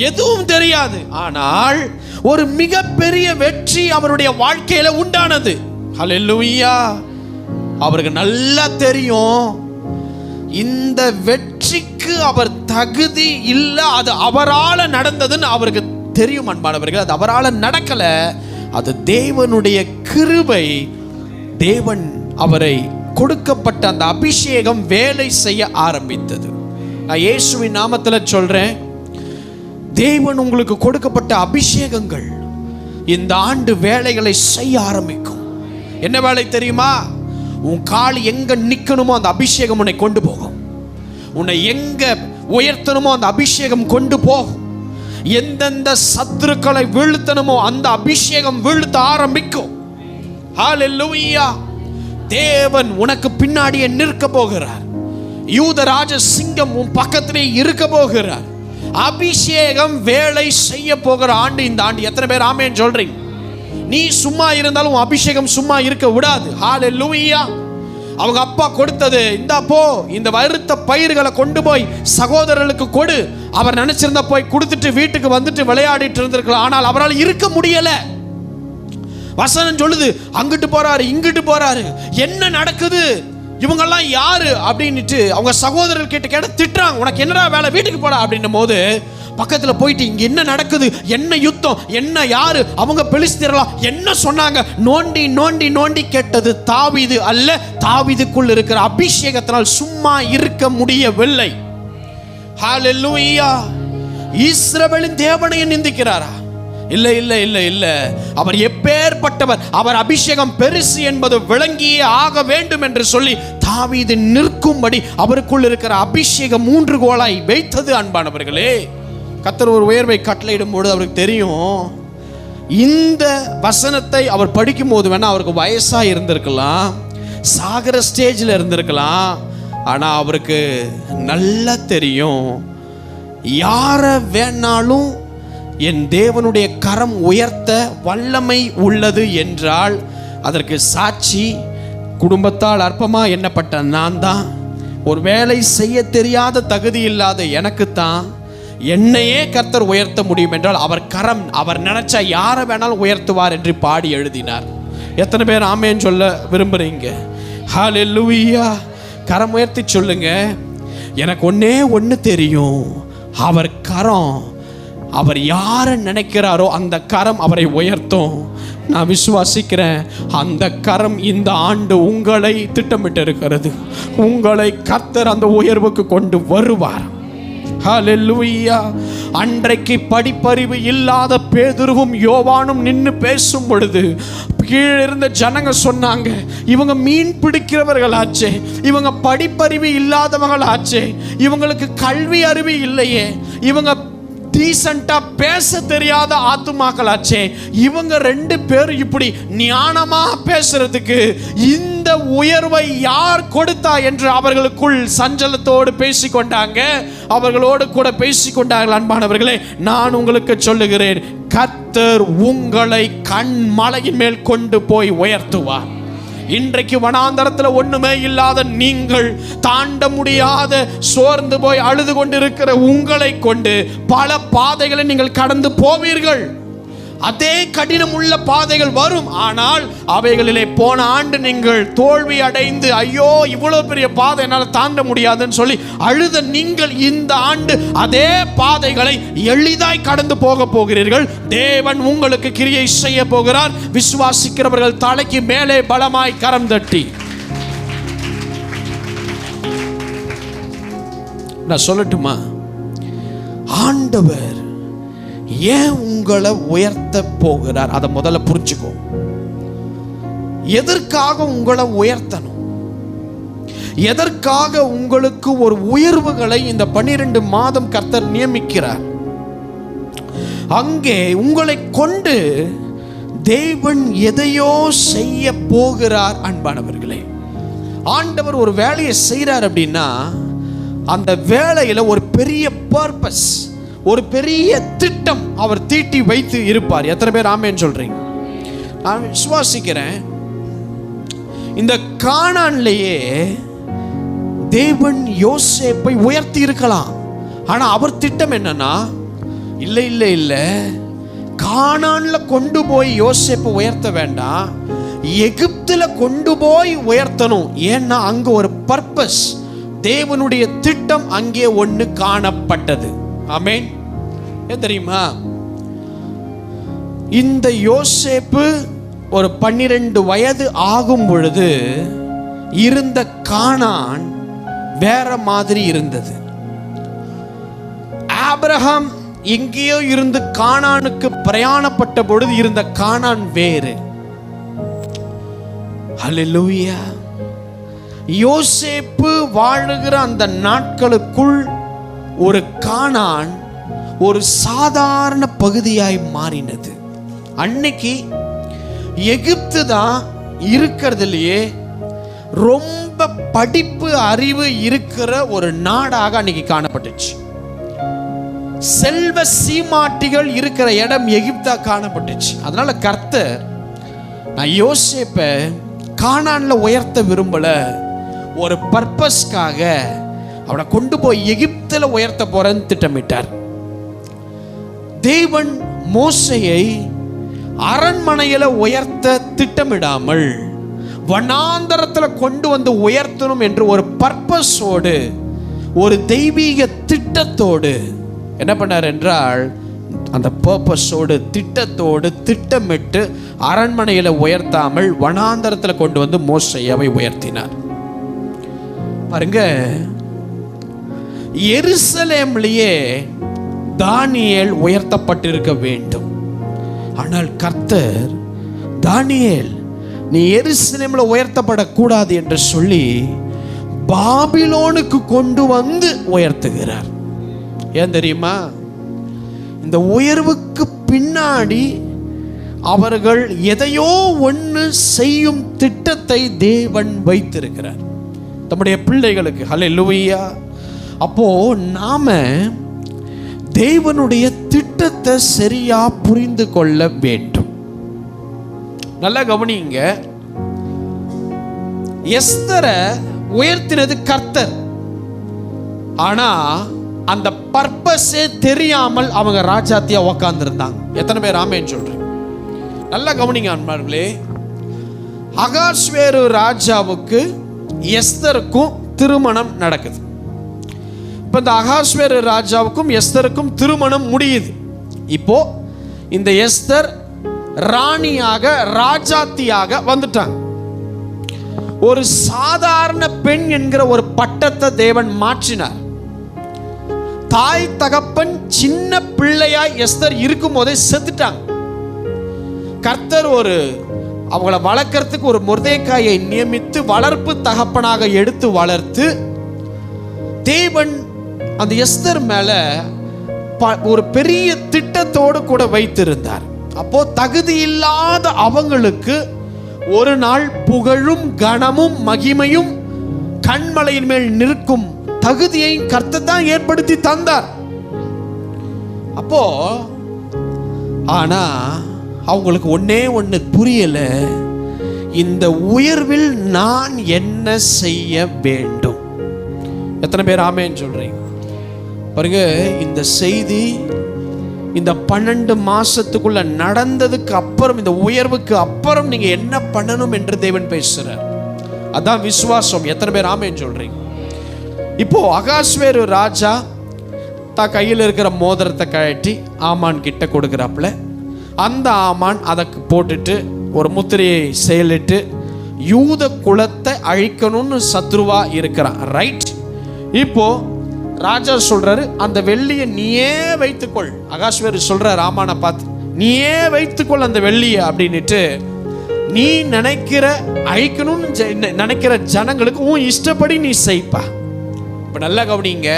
எதுவும் தெரியாது. ஆனால் ஒரு மிகப்பெரிய வெற்றி அவருடைய வாழ்க்கையில உண்டானது. ஹல்லேலூயா. அவருக்கு நல்லா தெரியும், இந்த வெற்றிக்கு அவர் தகுதி இல்லை, அது அவரால் நடந்ததுன்னு அவருக்கு தெரியும். அன்பானவர்கள், அது அவரால் நடக்கல, அது தேவனுடைய கிருபை. தேவன் அவரை கொடுக்கப்பட்ட அந்த அபிஷேகம் வேலை செய்ய ஆரம்பித்தது. நான் இயேசுவின் நாமத்தில் சொல்றேன், தேவன் உங்களுக்கு கொடுக்கப்பட்ட அபிஷேகங்கள் இந்த ஆண்டு வேலைகளை செய்ய ஆரம்பிக்கும். என்ன வேலை தெரியுமா? உன் கால் எங்க நிக்கணுமோ அந்த அபிஷேகம் உன்னை கொண்டு போகும். உன்னை எங்க உயர்த்தணுமோ அந்த அபிஷேகம் கொண்டு போகும். எந்தெந்த சத்துருக்களை வீழ்த்தணுமோ அந்த அபிஷேகம் வீழ்த்த ஆரம்பிக்கும். ஹல்லேலூயா. தேவன் உனக்கு பின்னாடியே நிற்க போகிறார். யூதராஜ சிங்கம் உன் பக்கத்திலே இருக்க போகிறார். அபிஷேகம் வேலை செய்ய போகிற ஆண்டு இந்த ஆண்டு. எத்தனை பேர் ஆமென் சொல்றீங்க? நீ சும்மா இருந்தாலும் அபிஷேகம் சும்மா இருக்க விடாது. ஹல்லேலூயா. அவங்க அப்பா கொடுத்தது, இந்தா போ, இந்த வறுத்த பயிர்களை கொண்டு போய் சகோதரர்களுக்கு கொடு. அவர் நினைச்சிருந்தா போய் கொடுத்துட்டு வீட்டுக்கு வந்துட்டு விளையாடிட்டு இருந்திருக்கலாம். ஆனால் அவரால் இருக்க முடியல. வசனம் சொல்லுது, அங்கிட்டு போறாரு இங்கிட்டு போறாரு, என்ன நடக்குது, இவங்கெல்லாம் யாரு அப்படின்னுட்டு அவங்க சகோதரர்கள் கேட்ட திட்டுறாங்க. உனக்கு என்னடா வேலை, வீட்டுக்கு போடா அப்படின்னும் போது பக்கத்துல போயிட்டு இங்க என்ன நடக்குது, என்ன யுத்தம், என்ன யாரு, அவங்க பெலிஸ்தீரலாம் என்ன சொன்னாங்க, நோண்டி நோண்டி நோண்டி கேட்டது தாவீது அல்ல, தாவீதுக்குள் இருக்கிற அபிஷேகத்தினால் சும்மா இருக்க முடியவில்லை. ஹல்லேலூயா. இஸ்ரவேலின் தேவனை நிந்திக்கிறாரா? இல்ல இல்ல இல்ல இல்ல. அவர் எப்பேற்பட்டவர், அவர் அபிஷேகம் பெருசு என்பது விளங்கியே ஆக வேண்டும் என்று சொல்லி தாவீது நிற்கும்படி அவருக்குள் இருக்கிற அபிஷேகம் 3 கோலாய் வைத்தது. அன்பானவர்களே, கர்த்தர் ஒரு உயர்வை கட்டளையிடும் பொழுது அவருக்கு தெரியும், இந்த வசனத்தை அவர் படிக்கும் போது வேணா அவருக்கு வயசா இருந்திருக்கலாம், சாகர ஸ்டேஜில் இருந்திருக்கலாம். ஆனா அவருக்கு நல்லா தெரியும், யார வேணாலும் என் தேவனுடைய கரம் உயர்த்த வல்லமை உள்ளது என்றால் அதற்கு சாட்சி குடும்பத்தால் அற்பமா எண்ணப்பட்ட நான் தான். ஒரு வேலை செய்ய தெரியாத தகுதி இல்லாத எனக்கு தான் என்னையே கர்த்தர் உயர்த்த முடியும் என்றால் அவர் கரம், அவர் நினைச்சா யாரை வேணாலும் உயர்த்துவார் என்று பாடி எழுதினார். எத்தனை பேர் ஆமேன்னு சொல்ல விரும்புறீங்க? ஹல்லேலூயா. கரம் உயர்த்தி சொல்லுங்க. எனக்கு ஒண்ணு தெரியும், அவர் கரம், அவர் யாரை நினைக்கிறாரோ அந்த கரம் அவரை உயர்த்தும். நான் விசுவாசிக்கிறேன், அந்த கரம் இந்த ஆண்டு உங்களை திட்டமிட்டு இருக்கிறது. உங்களை கர்த்தர் அந்த உயர்வுக்கு கொண்டு வருவார். ஹல்லேலூயா. அன்றைக்கு படிப்பறிவு இல்லாத பேதுருவும் யோவானும் நின்று பேசும் பொழுது கீழே இருந்த ஜனங்க சொன்னாங்க, இவங்க மீன் பிடிக்கிறவர்களாச்சே, இவங்க படிப்பறிவு இல்லாதவங்களாச்சே, இவங்களுக்கு கல்வி அறிவு இல்லையே, இவங்க டீசெண்டா பேச தெரியாத ஆத்துமாக்களாச்சே, இவங்க 2 பேரும் இப்படி ஞானமா பேசுறதுக்கு இந்த உயர்வை யார் கொடுத்தா என்று அவர்களுக்குள் சஞ்சலத்தோடு பேசிக்கொண்டாங்க. அவர்களோடு கூட பேசிக்கொண்டார்கள். அன்பானவர்களே, நான் உங்களுக்கு சொல்லுகிறேன், கர்த்தர் உங்களை கண்மலையின் மேல் கொண்டு போய் உயர்த்துவார். இன்றைக்கு வனாந்தரத்தில் ஒண்ணுமே இல்லாத நீங்கள், தாண்ட முடியாத சோர்ந்து போய் அழுது கொண்டிருக்கிற உங்களை கொண்டு பல பாதைகளை நீங்கள் கடந்து போவீர்கள். அதே கடினம் உள்ள பாதைகள் வரும். ஆனால் அவைகளிலே போன ஆண்டு நீங்கள் தோல்வி அடைந்து, ஐயோ இவ்வளவு பெரிய பாதை என்னால் தாண்ட முடியாதுன்னு சொல்லி அழுத நீங்கள் இந்த ஆண்டு அதே பாதைகளை எளிதாய் கடந்து போக போகிறீர்கள். தேவன் உங்களுக்கு கிரியை செய்ய போகிறார். விசுவாசிக்கிறவர்கள் தலைக்கு மேலே பலமாய் கரம் தட்டி நான் சொல்லட்டுமா, ஆண்டவர் ஏன் உங்களை உயர்த்த போகிறார் அதை முதல்ல புரிஞ்சுக்கோ. எதற்காக உங்களை உயர்த்தணும், எதற்காக உங்களுக்கு ஒரு உயர்வுகளை இந்த 12 மாதம் கர்த்தர் நியமிக்கிறார். அங்கே உங்களை கொண்டு தேவன் எதையோ செய்ய போகிறார். அன்பானவர்களே, ஆண்டவர் ஒரு வேலையை செய்கிறார் அப்படின்னா அந்த வேலையில் ஒரு பெரிய பர்பஸ், ஒரு பெரிய திட்டம் அவர் தீட்டி வைத்து இருப்பார். எத்தனை பேர் ஆமென் சொல்றீங்க? நான் விசுவாசிக்கிறேன். இந்த கானான்லேயே தேவன் யோசேப்பை உயர்த்தி இருக்கலாம். ஆனா அவர் திட்டம் என்னன்னா, இல்லை இல்லை இல்லை, கானான்ல கொண்டு போய் யோசேப்பை உயர்த்த வேண்டாம், எகிப்துல கொண்டு போய் உயர்த்தணும். ஏன்னா அங்க ஒரு பர்பஸ், தேவனுடைய திட்டம் அங்கே ஒன்று காணப்பட்டது. ஆமென். ஏன் தெரியுமா, இந்த யோசேப்பு ஒரு 12 வயது ஆகும் பொழுது இருந்த கானான் வேற மாதிரி இருந்தது. ஆபிரகாம் எங்கேயோ இருந்து கானானுக்கு பிரயாணப்பட்ட பொழுது இருந்த கானான் வேறு. ஹல்லேலூயா. யோசேப்பு வாழுகிற அந்த நாட்களுக்குள் ஒரு கானான் ஒரு சாதாரண பகுதியாய் மாறினது. அன்னைக்கு எகிப்து தான் இருக்கிறதுலயே ரொம்ப படிப்பு அறிவு இருக்கிற ஒரு நாடாக அன்னைக்கு காணப்பட்டுச்சு. செல்வ சீமாட்டிகள் இருக்கிற இடம் எகிப்தா காணப்பட்டுச்சு. அதனால கர்த்தர், நான் யோசேப்பை கானான்ல உயர்த்த விரும்பல, ஒரு பர்பஸ்க்காக அவனை கொண்டு போய் எகிப்துல உயர்த்த போறேன்னு திட்டமிட்டார். தேவன் மோசையை அரண்மனையில உயர்த்த திட்டமிடாமல் வனாந்தரத்துல கொண்டு வந்து உயர்த்தணும் என்று ஒரு பர்பஸோடு, ஒரு தெய்வீக திட்டத்தோடு என்ன பண்ணார் என்றால், அந்த பர்பஸோடு திட்டத்தோடு திட்டமிட்டு அரண்மனையில உயர்த்தாமல் வனாந்தரத்துல கொண்டு வந்து மோசேயை உயர்த்தினார். பாருங்க, எருசலேம்லயே தானியேல் உயர்த்தப்பட்டிருக்க வேண்டும். ஆனால் கர்த்தர், தானியேல் நீ எருசலேம்ல உயர்த்தப்படக்கூடாது என்று சொல்லி பாபிலோனுக்கு கொண்டு வந்து உயர்த்துகிறார். ஏன் தெரியுமா? இந்த உயர்வுக்கு பின்னாடி அவர்கள் எதையோ ஒன்று செய்யும் திட்டத்தை தேவன் வைத்திருக்கிறார் தம்முடைய பிள்ளைகளுக்கு. ஹல்லேலூயா. அப்போ நாம தேவனுடைய திட்டத்தை சரியா புரிந்து கொள்ள வேண்டும். நல்லா கவனிங்க, எஸ்தரை உயர்த்தினது கர்த்தர். ஆனா அந்த பர்பஸே தெரியாமல் அவங்க ராஜாத்தியா உட்கார்ந்து இருந்தாங்க. எத்தனை பேர் ஆமென் சொல்றீங்க? நல்லா கவனிங்க அன்பார்களே. அகாஸ்வேரு ராஜாவுக்கு எஸ்தருக்கும் திருமணம் நடக்குது. இப்போ இந்த அகாஸ்வேரு ராஜாவுக்கும் எஸ்தருக்கும் திருமணம் முடியுது. இப்போ இந்த எஸ்தர் ராணியாக, ராஜாத்தியாக வந்துட்டாங்க. ஒரு சாதாரண பெண் என்கிற ஒரு பட்டத்தை தேவன் மாற்றினார். தாய் தகப்பன் சின்ன பிள்ளையாய் எஸ்தர் இருக்கும் போதே செத்துட்டாங்க. கர்த்தர் அவங்கள வளர்க்கறதுக்கு ஒரு மொர்தெக்காயை நியமித்து வளர்ப்பு தகப்பனாக எடுத்து வளர்த்து, தேவன் அந்த எஸ்தர் மேல ஒரு பெரிய திட்டத்தோடு கூட வைத்திருந்தார். அப்போ தகுதி இல்லாத அவங்களுக்கு ஒரு நாள் புகழும் கனமும் மகிமையும் கண்மலையின் மேல் நிற்கும் தகுதியை கர்த்தர் தான் ஏற்படுத்தி தந்தார். அப்போ ஆனா அவங்களுக்கு ஒன்னே ஒன்று புரியல, இந்த உயர்வில் நான் என்ன செய்ய வேண்டும்? எத்தனை பேர் ஆமென் சொல்றீங்க? பாருங்க, இந்த செய்தி இந்த 12 மாசத்துக்குள்ள நடந்ததுக்கு அப்புறம், இந்த உயர்வுக்கு அப்புறம் நீங்க என்ன பண்ணணும் என்று தேவன் பேசுறார். அதான் விசுவாசம். எத்தனை பேர் ஆமென் சொல்றீங்க? இப்போ அகாஸ்வேரு ராஜா தான் கையில் இருக்கிற மோதிரத்தை கழட்டி ஆமான் கிட்ட கொடுக்குறாப்புல. அந்த ஆமான் அதற்கு போட்டுட்டு ஒரு முத்திரையை செயலிட்டு யூத குலத்தை அழிக்கணும்னு சத்ருவா இருக்கிறான். ரைட். இப்போ ராஜா சொல்றாரு, அந்த வெள்ளியை நீயே வைத்துக்கொள். அகாஸ்வேரு சொல்றாரு ஆமானை பார்த்து, நீயே வைத்துக்கொள் அந்த வெள்ளியை அப்படின்னுட்டு, நீ நினைக்கிற அழிக்கணும்னு நினைக்கிற ஜனங்களுக்கு உன் இஷ்டப்படி நீ செய்ப்பா. இப்ப நல்லா கவனிங்க,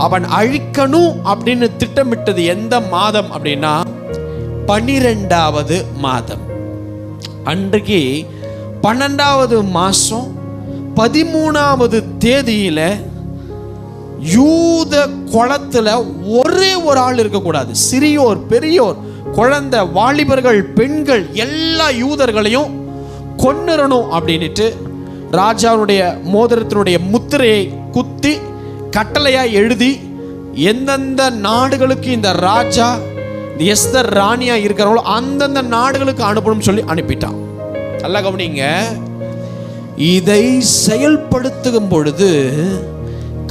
அவன் அழிக்கணும் அப்படின்னு திட்டமிட்டது எந்த மாதம் அப்படின்னா 12வது மாதம். அன்றைக்கு 12வது மாசம் 13வது தேதியில யூத குலத்துல ஒரே ஒரு ஆள் இருக்கக்கூடாது. சிறியோர், பெரியோர், குழந்தை, வாலிபர்கள், பெண்கள், எல்லா யூதர்களையும் கொன்னுறணும் அப்படின்ட்டு ராஜாவுடைய மோதிரத்தினுடைய முத்திரையை குத்தி கட்டளையா எழுதி எந்தெந்த நாடுகளுக்கு இந்த ராஜா எஸ்தர் ராணியா இருக்கிறவங்களோ அந்தந்த நாடுகளுக்கு அனுப்பணும் சொல்லி அனுப்பிட்டான். நல்லா கவனிங்க, இதை செயல்படுத்தும் பொழுது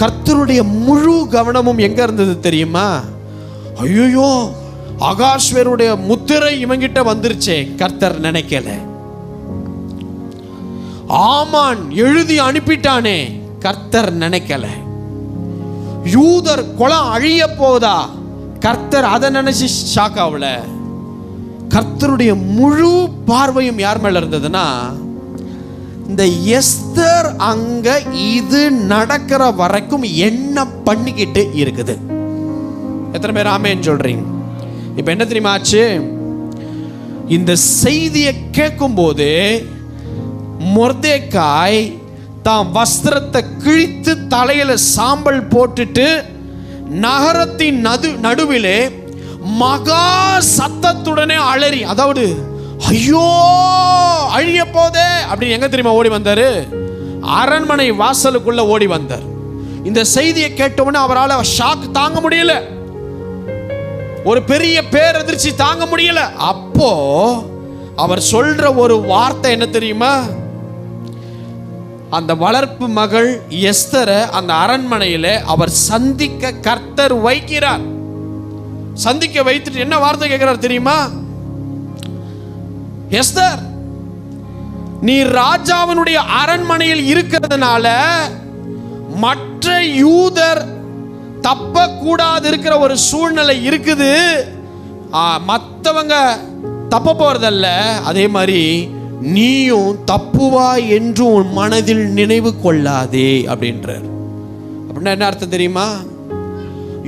கர்த்தருடைய முழு கவனமும் எங்க இருந்தது தெரியுமா? ஐயோ, அகாஸ்வேருடைய முத்திரை இவங்கிட்ட வந்துருச்சே, கர்த்தர் நினைக்கல. ஆமான் எழுதி அனுப்பிட்டானே, கர்த்தர் நினைக்கல. யூதர் குலம் அழிய போதா, கர்த்தர் அதை நினைச்சு ஷாக் ஆகல. கர்த்தருடைய முழு பார்வையும் யார் மேல இருந்ததுன்னா, இந்த எஸ்தர் அங்க இது நடக்கிற வரைக்கும் என்ன பண்ணிக்கிட்டு இருக்குது. எத்தனை பேர் ஆமென் சொல்றீங்க? இப்ப என்ன தெரியுமா ஆச்சு? இந்த செய்தியை கேட்கும் போது மொர்தெக்காய் தான் வஸ்திரத்தை கிழித்து தலையில சாம்பல் போட்டுட்டு நகரத்தின் நடுவிலே மகா சத்தத்துடனே அலறி, அதாவது ஐயோ அழிய போதே அப்படின்னு எங்க தெரியுமா ஓடி வந்தாரு? அரண்மனை வாசலுக்குள்ள ஓடி வந்தார். இந்த செய்தியை கேட்டவுடனே அவரால் ஷாக் தாங்க முடியல, ஒரு பெரிய பேரதிர்ச்சி தாங்க முடியல. அப்போ அவர் சொல்ற ஒரு வார்த்தை என்ன தெரியுமா? அந்த வளர்ப்பு மகள் எஸ்தரை அந்த அரண்மனையில அவர் சந்திக்க கர்த்தர் வைக்கிறார். சந்திக்க வைத்துட்டு என்ன வார்த்தை கேட்கிறார் தெரியுமா? எஸ்தர், நீ ராஜாவினுடைய அரண்மனையில் இருக்கிறதுனால மற்ற யூதர் தப்ப கூடாது இருக்கிற ஒரு சூழ்நிலை இருக்குது. மற்றவங்க தப்ப போறதல்ல, அதே மாதிரி நீயும் தப்புவா என்று உன் மனதில் நினைவு கொள்ளாதே அப்படின்றார். அப்படின்னா என்ன அர்த்தம் தெரியுமா?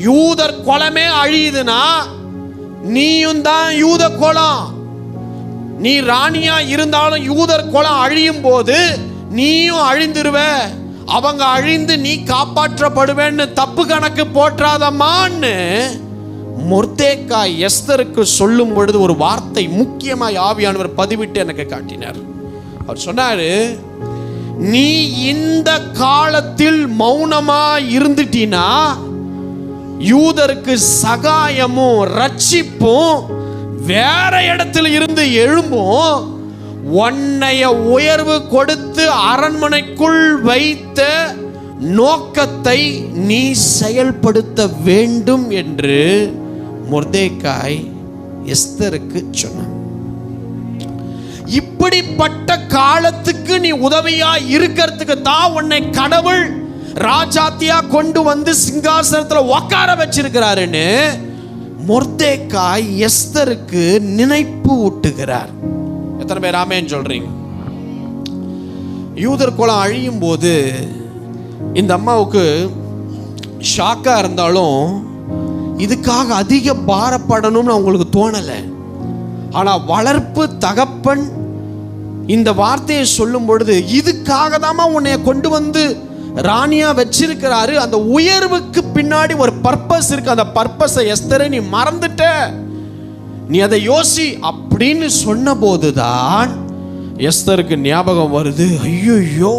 யூதர் குலமே அழியுதுன்னா நீயும் தான் யூத குலம். நீ ராணியா இருந்தாலும் யூதர் குலம் அழியும் போது நீயும் அழிந்துருவ, அவங்க அழிந்து நீ காப்பாற்றப்படுவேன்னு தப்பு கணக்கு போற்றாதம்மான்னு மொர்தேக்காய் எஸ்தருக்கு சொல்லும் பொழுது ஒரு வார்த்தை முக்கியமாய் ஆவியானவர் பதிவிட்டு எனக்கு காட்டினார். அவர் சொன்னாரு, நீ இந்த காலத்தில் மௌனமா இருந்துட்டீனா யூதருக்கு சகாயமும் ரட்சிப்பும் வேற இடத்துல இருந்து எழும்பும். உன்னைய உயர்வு கொடுத்து அரண்மனைக்குள் வைத்த நோக்கத்தை நீ செயல்படுத்த வேண்டும் என்று மொர்தேக்காய் எஸ்தருக்கு சொன்னான். இப்படிப்பட்ட காலத்துக்கு நீ உதவியா இருக்கிறதுக்கு தான் உன்னை கடவுள் ராஜாத்தியா கொண்டு வந்து சிங்காசனத்துல உட்கார வச்சிருக்கிறாருன்னு மொர்தேக்காய் எஸ்தருக்கு நினைப்பு ஊட்டுகிறார். எத்தனை பேர் ஆமென் சொல்றீங்க? யூதர் குலம் அழியும் போது இந்த அம்மாவுக்கு ஷாக்கா இருந்தாலும் இதுக்காக அதிக பாரப்படணும்னு அவங்களுக்கு தோணலை. ஆனா வளர்ப்பு தகப்பன் இந்த வார்த்தையை சொல்லும் பொழுது இதுக்காக தாமா உன்னை கொண்டு வந்து ராணியா வச்சிருக்கிறாரு, அந்த உயர்வுக்கு பின்னாடி ஒரு பர்பஸ் இருக்கு, அந்த பர்பஸை எஸ்தரை நீ மறந்துட்ட, நீ அதை யோசி அப்படின்னு சொன்ன போதுதான் எஸ்தருக்கு ஞாபகம் வருது, ஐயோ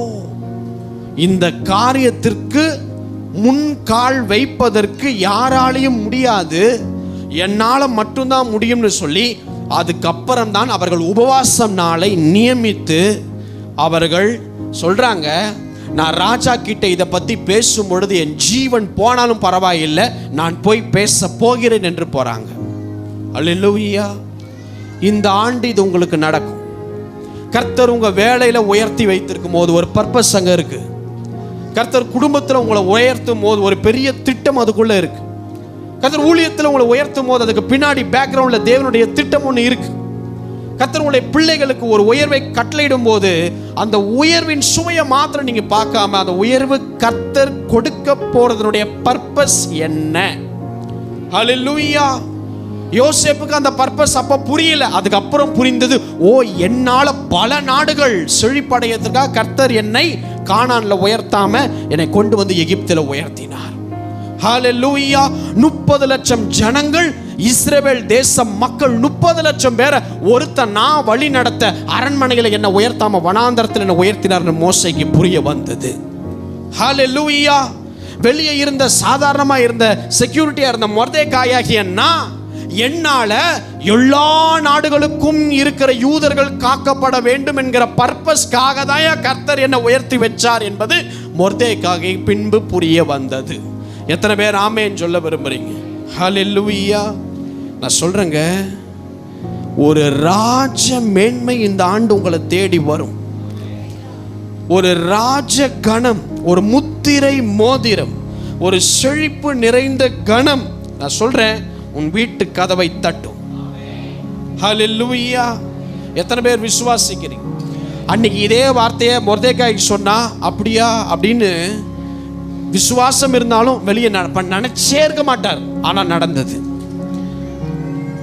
இந்த காரியத்திற்கு முன்கால் வைப்பதற்கு யாராலையும் முடியாது, என்னால மட்டும்தான் முடியும்னு சொல்லி அதுக்கப்புறம் தான் அவர்கள் உபவாசம் நாளை நியமித்து அவர்கள் சொல்றாங்க, நான் ராஜா கிட்ட இதை பத்தி பேசும் பொழுது என் ஜீவன் போனாலும் பரவாயில்லை, நான் போய் பேச போகிறேன் என்று போறாங்க. அல்லேலூயா. இந்த ஆண்டு இது உங்களுக்கு நடக்கும். கர்த்தர் உங்க வேலையில உயர்த்தி வைத்திருக்கும் போது ஒரு பர்பஸ் அங்க இருக்கு. கர்த்தர் குடும்பத்தில் உங்களை உயர்த்தும் போது ஒரு பெரிய திட்டம் அதுக்குள்ள இருக்கு. கர்த்தர் ஊழியத்தில் உங்களை உயர்த்தும் போது அதுக்கு பின்னாடி பேக்ரவுண்ட்ல தேவனுடைய திட்டம் ஒன்று இருக்கு. கர்த்தர் உங்களுடைய பிள்ளைகளுக்கு ஒரு உயர்வை கட்டளையிடும் போது அந்த உயர்வின் சுமையை மாத்திரம் நீங்க பார்க்காம அந்த உயர்வு கர்த்தர் கொடுக்க போறதனுடைய பர்பஸ் என்ன? ஹல்லேலூயா. யோசேப்புக்கு அந்த பர்பஸ் அப்ப புரியல, அதுக்கப்புறம் புரிந்தது. ஓ, என்னால பல நாடுகள் செழிப்படையதுக்காக கர்த்தர் என்னை கானான்ல உயர்த்தாம என்னை கொண்டு வந்து எகிப்தில உயர்த்தினார். ஹல்லேலூயா. 30 லட்சம் ஜனங்கள், இஸ்ரவேல் தேச மக்கள் 30 லட்சம் பேரை ஒருத்தன் நான் வழி நடத்த அரண்மனையில என்ன உயர்த்தாம வனாந்தரத்தில் என்ன உயர்த்தினார்னு மோசேக்கு புரிய வந்தது. ஹல்லேலூயா. வெளியே இருந்த சாதாரணமா இருந்த செக்யூரிட்டியா இருந்த மொர்தேக்காயாகிய நான் என்னால எல்லா நாடுகளுக்கும் இருக்கிற யூதர்கள் காக்கப்பட வேண்டும் என்கிற பர்பஸ்க்காக தான் கர்த்தர் என்ன உயர்த்தி வச்சார் என்பது மொர்தேக்காய் பின்பு புரிய வந்தது. எத்தனை பேர் ஆமென் சொல்ல விரும்புறீங்க? ஹல்லேலூயா. நான் சொல்றேங்க, ஒரு ராஜ மேன்மை இந்த ஆண்டு உங்களை தேடி வரும். ஒரு ராஜ கணம், ஒரு முத்திரை மோதிரம், ஒரு செழிப்பு நிறைந்த கணம் நான் சொல்றேன் உன் வீட்டு கதவை தட்டும். ஹல்லேலூயா. எத்தனை பேர் விசுவாசிக்கிறீங்க? அன்னைக்கு இதே வார்த்தையை மொர்தேக்காய்க்கு சொன்னா அப்படியா அப்படின்னு விசுவாசம் இருந்தாலும் வெளியே நினைச்சே இருக்க மாட்டார். ஆனா நடந்தது.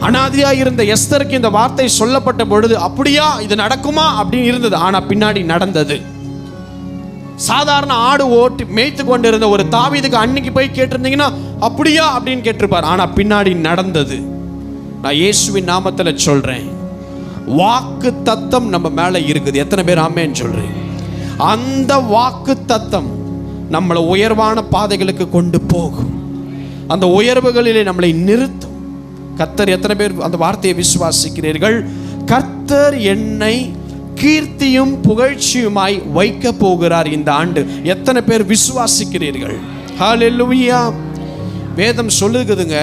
அனாதியா இருந்த எஸ்தருக்கு இந்த வார்த்தை சொல்லப்பட்ட பொழுது அப்படியா இது நடக்குமா அப்படின்னு இருந்தது. ஆனா பின்னாடி நடந்தது. சாதாரண ஆடு ஓட்டி மேய்த்து கொண்டிருந்த ஒரு தாவீதுக்கு அன்னைக்கு போய் கேட்டிருந்தீங்கன்னா அப்படியா அப்படின்னு கேட்டிருப்பார். ஆனா பின்னாடி நடந்தது. நான் இயேசுவின் நாமத்துல சொல்றேன், வாக்கு தத்தம் நம்ம மேல இருக்குது. எத்தனை பேர் ஆமென் சொல்றீங்க? அந்த வாக்கு தத்தம் நம்மளை உயர்வான பாதைகளுக்கு கொண்டு போகும். அந்த உயர்வுகளிலே நம்மளை நிறுத்தும். கர்த்தர், எத்தனை பேர் அந்த வார்த்தையை விசுவாசிக்கிறீர்கள்? கர்த்தர் என்னை கீர்த்தியும் புகழ்ச்சியுமாய் வைக்க போகிறார் இந்த ஆண்டு. எத்தனை பேர் விசுவாசிக்கிறீர்கள்? ஹல்லேலூயா. வேதம் சொல்லுதுங்க,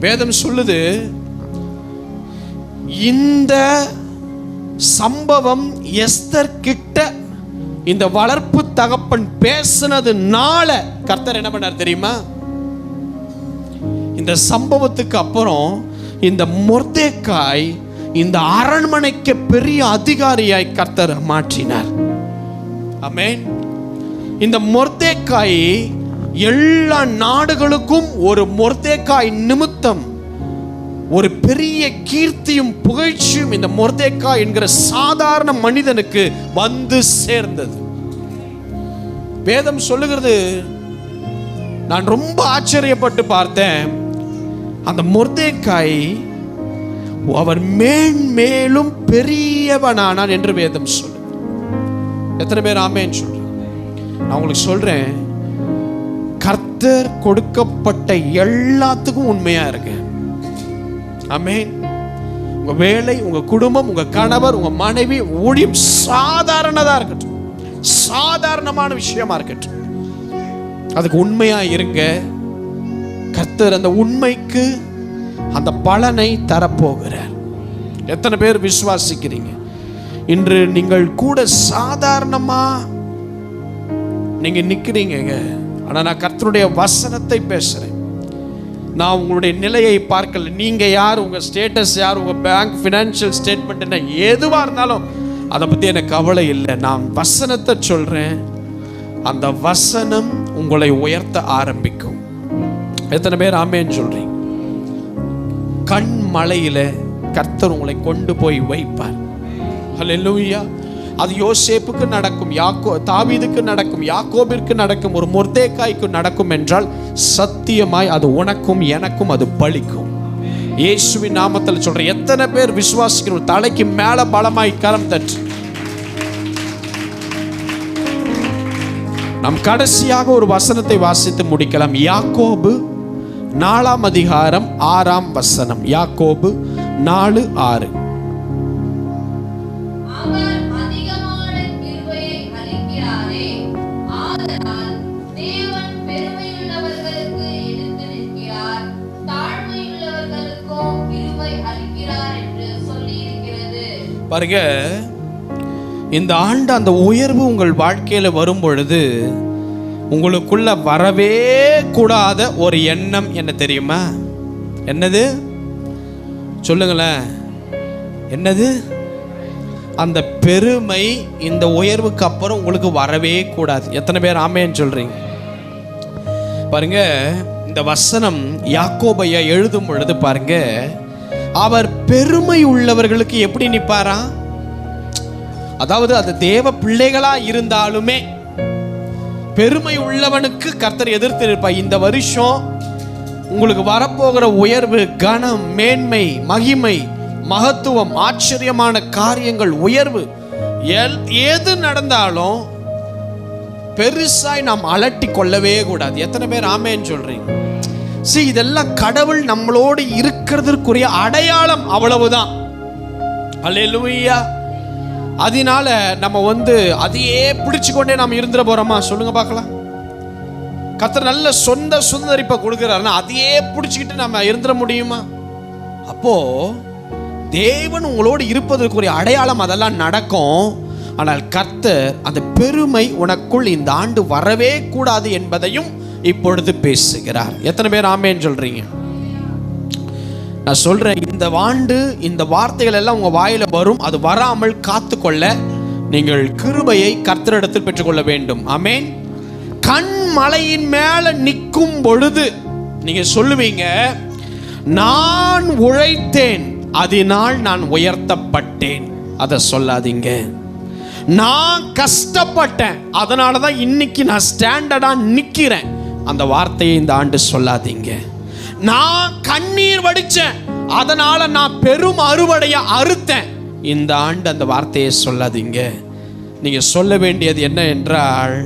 வேதம் சொல்லுது, இந்த சம்பவம் எஸ்தர் கிட்ட இந்த வளர்ப்பு தகப்பன் பேசினதுனால கர்த்தர் என்ன பண்ணார் தெரியுமா? இந்த சம்பவத்துக்கு அப்புறம் இந்த மொர்தெக்காய் இந்த அரண்மனைக்கு பெரிய அதிகாரியாய் கர்த்தர் மாற்றினார். ஆமென். இந்த மொர்தெக்காய் எல்லா நாடுகளுக்கும் ஒரு மொர்தெக்காய் நிமித்தம் ஒரு பெரிய கீர்த்தியும் புகழ்ச்சியும் இந்த மொர்தெக்காய் என்கிற சாதாரண மனிதனுக்கு வந்து சேர்ந்தது. வேதம் சொல்லுகிறது, நான் ரொம்ப ஆச்சரியப்பட்டு பார்த்தேன். அந்த மொர்தெக்காய் அவர் மேன்மேலும் பெரியவனானான் என்று வேதம் சொல்லு. எத்தனை பேர் ஆமென் சொல்றேன்? நான் உங்களுக்கு சொல்றேன், கர்த்தர் கொடுக்கப்பட்ட எல்லாத்துக்கும் உண்மையா இருக்கு. ஆமென். உங்க வேலை, உங்க குடும்பம், உங்க கணவர், உங்க மனைவி, ஊழியம் சாதாரணதா இருக்கட்டும், சாதாரணமான விஷயமா இருக்கட்டும், அதுக்கு உண்மையா இருங்க. கர்த்தர் அந்த உண்மைக்கு அந்த பலனை தரப்போகிறார். எத்தனை பேர் விசுவாசிக்கிறீங்க? இன்று நீங்கள் கூட சாதாரணமா நீங்க நிக்கிறீங்க. ஆனா நான் கர்த்தருடைய வசனத்தை பேசுறேன். நான் உங்களுடைய நிலையை பார்க்கல. நீங்க யார், உங்க ஸ்டேட்டஸ் யார், உங்க பேங்க் ஃபினான்ஷியல் ஸ்டேட்மெண்ட் என்ன, எதுவா இருந்தாலும் அதை பத்தி எனக்கு கவலை இல்லை. நான் வசனத்தை சொல்றேன். அந்த வசனம் உங்களை உயர்த்த ஆரம்பிக்கும். எத்தனை பேர் ஆமென் சொல்றீங்க? கண் மலையில கர்த்தர் உங்களை கொண்டு போய் வைப்பார். ஹல்லேலூயா. அது யோசேப்புக்கு நடக்கும், தாவீதுக்கு நடக்கும், யாக்கோபிற்கு நடக்கும், ஒரு மொர்தெக்காய்க்கு நடக்கும் என்றால் சத்தியமாய் அது உனக்கும் எனக்கும் அது பலிக்கும். இயேசுவின் நாமத்தில் சொல்றேன். எத்தனை பேர் விசுவாசிக்கிற? தலைக்கு மேல பலமாய் கரம் தட்டு. நாம் கடைசியாக ஒரு வசனத்தை வாசித்து முடிக்கலாம். யாக்கோபு 4 அதிகாரம் 6 யாக்கோபு 4:6. அவர் அதிகமான கிருபையை அளிக்கிறாரே, ஆதலால் தேவன் பெருமையுள்ளவர்களுக்கு எதிர்த்து நிற்கிறார், தாழ்மையுள்ளவர்களுக்கோ கிருபை அளிக்கிறார் என்று சொல்லி இருக்கிறது. பாருங்க, இந்த ஆண்டு அந்த உயர்வு உங்கள் வாழ்க்கையில வரும் பொழுது உங்களுக்குள்ள வரவே கூடாத ஒரு எண்ணம் என்ன தெரியுமா? என்னது சொல்லுங்களேன்? என்னது? அந்த பெருமை இந்த உயர்வுக்கு அப்புறம் உங்களுக்கு வரவே கூடாது. எத்தனை பேர் ஆமென் சொல்றீங்க? பாருங்க, இந்த வசனம் யாக்கோபையா எழுதும் பொழுது பாருங்க, அவர் பெருமை உள்ளவர்களுக்கு எப்படி நிற்பாரா? அதாவது அது தேவ பிள்ளைகளா இருந்தாலுமே பெருமை உள்ளவனுக்கு கர்த்தர் எதிர்த்து இருப்பார். இந்த வருஷம் உங்களுக்கு வரப்போகிற உயர்வு, கனம், மேன்மை, மகிமை, மகத்துவம், ஆச்சரியமான காரியங்கள், உயர்வு எது நடந்தாலும் பெருசாய் நாம் அலட்டி கொள்ளவே கூடாது. எத்தனை பேர் ஆமென் சொல்றீங்க? இதெல்லாம் கடவுள் நம்மளோடு இருக்கிறதுக்குரிய அடையாளம், அவ்வளவுதான். அல்லேலூயா. அதனால நம்ம அதையே பிடிச்சு கொண்டே நாம் இருந்துட போறோமா? சொல்லுங்க பார்க்கலாம். கர்த்தர் நல்ல சொந்த சுதந்திரிப்பை கொடுக்கிறாருன்னா அதையே பிடிச்சிக்கிட்டு நம்ம இருந்துட முடியுமா? அப்போ தேவன் உங்களோடு இருப்பதற்குரிய அடையாளம் அதெல்லாம் நடக்கும். ஆனால் கர்த்தர் அந்த பெருமை உனக்குள் இந்த ஆண்டு வரவே கூடாது என்பதையும் இப்பொழுது பேசுகிறார். எத்தனை பேர் ஆமென் சொல்றீங்க? நான் சொல்றேன், இந்த ஆண்டு இந்த வார்த்தைகள் எல்லாம் உங்க வாயில வரும். அது வராமல் காத்துக்கொள்ள நீங்கள் கிருபையை கர்த்தரிடத்தில் பெற்றுக்கொள்ள வேண்டும். ஆமென். கண் மலையின் மேல நிற்கும் பொழுது நீங்க சொல்லுவீங்க, நான் உழைத்தேன், அதனால் நான் உயர்த்தப்பட்டேன். அதை சொல்லாதீங்க. நான் கஷ்டப்பட்டேன், அதனால தான் இன்னைக்கு நான் ஸ்டாண்டர்டா நிக்கிறேன். அந்த வார்த்தையை இந்த ஆண்டு சொல்லாதீங்க. நான் கண்ணீர் வடிச்சேன், அதனால நான் பெரும் அறுவடையை அறுத்தேன். இந்த ஆண்டு அந்த வார்த்தையை சொல்லாதீங்க. நீங்க சொல்ல வேண்டியது என்ன என்றால்,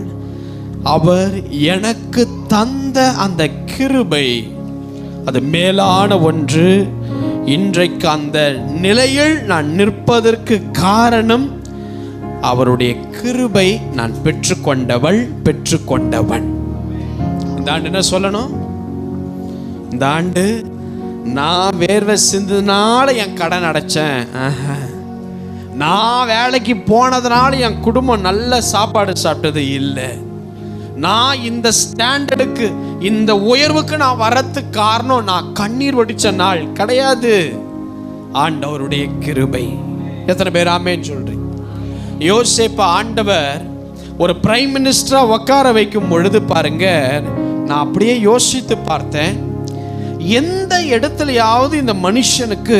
அவர் எனக்கு தந்த அந்த கிருபை அது மேலான ஒன்று. இன்றைக்கு அந்த நிலையில் நான் நிற்பதற்கு காரணம் அவருடைய கிருபை. நான் பெற்றுக்கொண்டவன். இந்த ஆண்டு என்ன சொல்லணும்? இந்த ஆண்டு நான் வேர்வை சிந்ததுனால என் கடன் அடைச்சேன், நான் வேலைக்கு போனதுனால என் குடும்பம் நல்ல சாப்பாடு சாப்பிட்டது இல்லை, நான் இந்த ஸ்டாண்டர்டுக்கு இந்த உயர்வுக்கு நான் வரத்துக்கு காரணம் நான் கண்ணீர் வடிச்ச நாள் கிடையாது. ஆண்டவருடைய கிருபை. எத்தனை பேர் ஆமென் சொல்றீங்க? யோசேப்பு ஆண்டவர் ஒரு பிரைம் மினிஸ்டரா உட்கார வைக்கும் பொழுது பாருங்க, நான் அப்படியே யோசித்து பார்த்தேன், எந்த இடத்துலயாவது இந்த மனுஷனுக்கு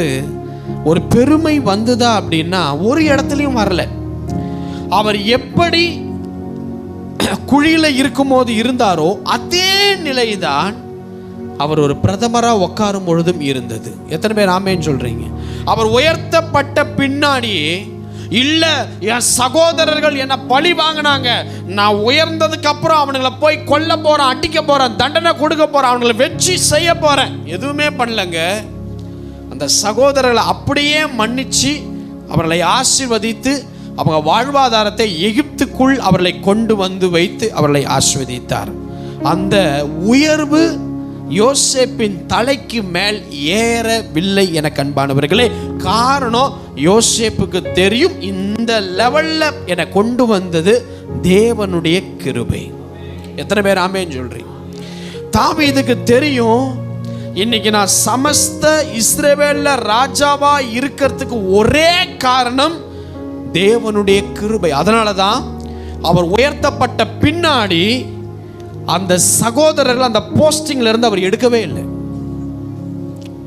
ஒரு பெருமை வந்ததா அப்படின்னா ஒரு இடத்துலையும் வரல. அவர் எப்படி குழியில இருக்கும்போது இருந்தாரோ அதே நிலைதான் அவர் ஒரு பிரதமராக உட்காரும் பொழுதும் இருந்தது. எத்தனை பேர் ஆமென் சொல்றீங்க? அவர் உயர்த்தப்பட்ட பின்னாடி இல்ல என் சகோதரர்கள் என்ன பழி வாங்கினாங்க, நான் உயர்ந்ததுக்கு அப்புறம் அவனுங்களை போய் கொல்ல போறேன், அடிக்க போறேன், தண்டனை கொடுக்க போறேன், அவங்களை வெற்றி செய்ய போறேன், எதுவுமே பண்ணலங்க. அந்த சகோதரர்களை அப்படியே மன்னிச்சு அவர்களை ஆசீர்வதித்து அவங்க வாழ்வாதாரத்தை எகிப்துக்குள் அவர்களை கொண்டு வந்து வைத்து அவர்களை ஆசீர்வதித்தார். அந்த உயர்வு யோசேப்பின் தலைக்கு மேல் ஏறவில்லை என அன்பானவர்களே. காரணம், யோசேப்புக்கு தெரியும் இந்த லெவல்ல என்னை கொண்டு வந்தது தேவனுடைய கிருபை. எத்தனை பேர் ஆமென் சொல்றீங்க? தாவீதுக்கு தெரியும், இன்னைக்கு நான் சமஸ்த இஸ்ரவேல்ல ராஜாவா இருக்கிறதுக்கு ஒரே காரணம் தேவனுடைய கிருபை. அதனால தான் அவர் உயர்த்தப்பட்ட பின்னாடி அந்த சகோதரர்கள் அந்த போஸ்டிங்ல இருந்து அவர் எடுக்கவே இல்லை.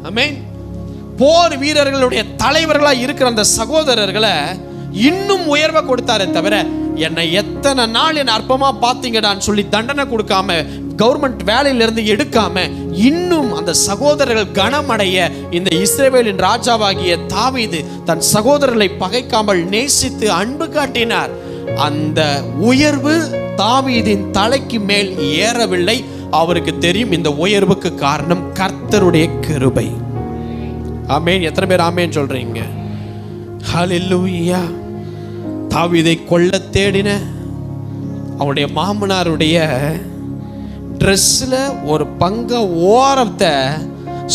ஆமென். போர் வீரர்களுடைய தலைவர்களாக இருக்கிற அந்த சகோதரர்களை இன்னும் உயர்வை கொடுத்தாரே தவிர, என்னை எத்தனை நாள் என்ன அற்பமா பார்த்தீங்கடான்னு சொல்லி தண்டனை கொடுக்காம, கவர்மெண்ட் வேலையிலிருந்து எடுக்காம, இன்னும் அந்த சகோதரர்கள் கனமடைய இந்த இஸ்ரவேலின் ராஜாவாகிய தாவீது தன் சகோதரர்களை பகைக்காமல் நேசித்து அன்பு காட்டினார். அந்த உயர்வு தாவீதின் தலைக்கு மேல் ஏறவில்லை. அவருக்கு தெரியும் இந்த உயர்வுக்கு காரணம் கர்த்தருடைய கிருபை. ஆமென். எத்தனை பேர் ஆமென் சொல்றீங்க? ஹல்லேலூயா. தாவீதை கொல்ல தேடின அவனுடைய மாமனாருடைய ட்ரெஸ்ல ஒரு பங்க ஓரத்தை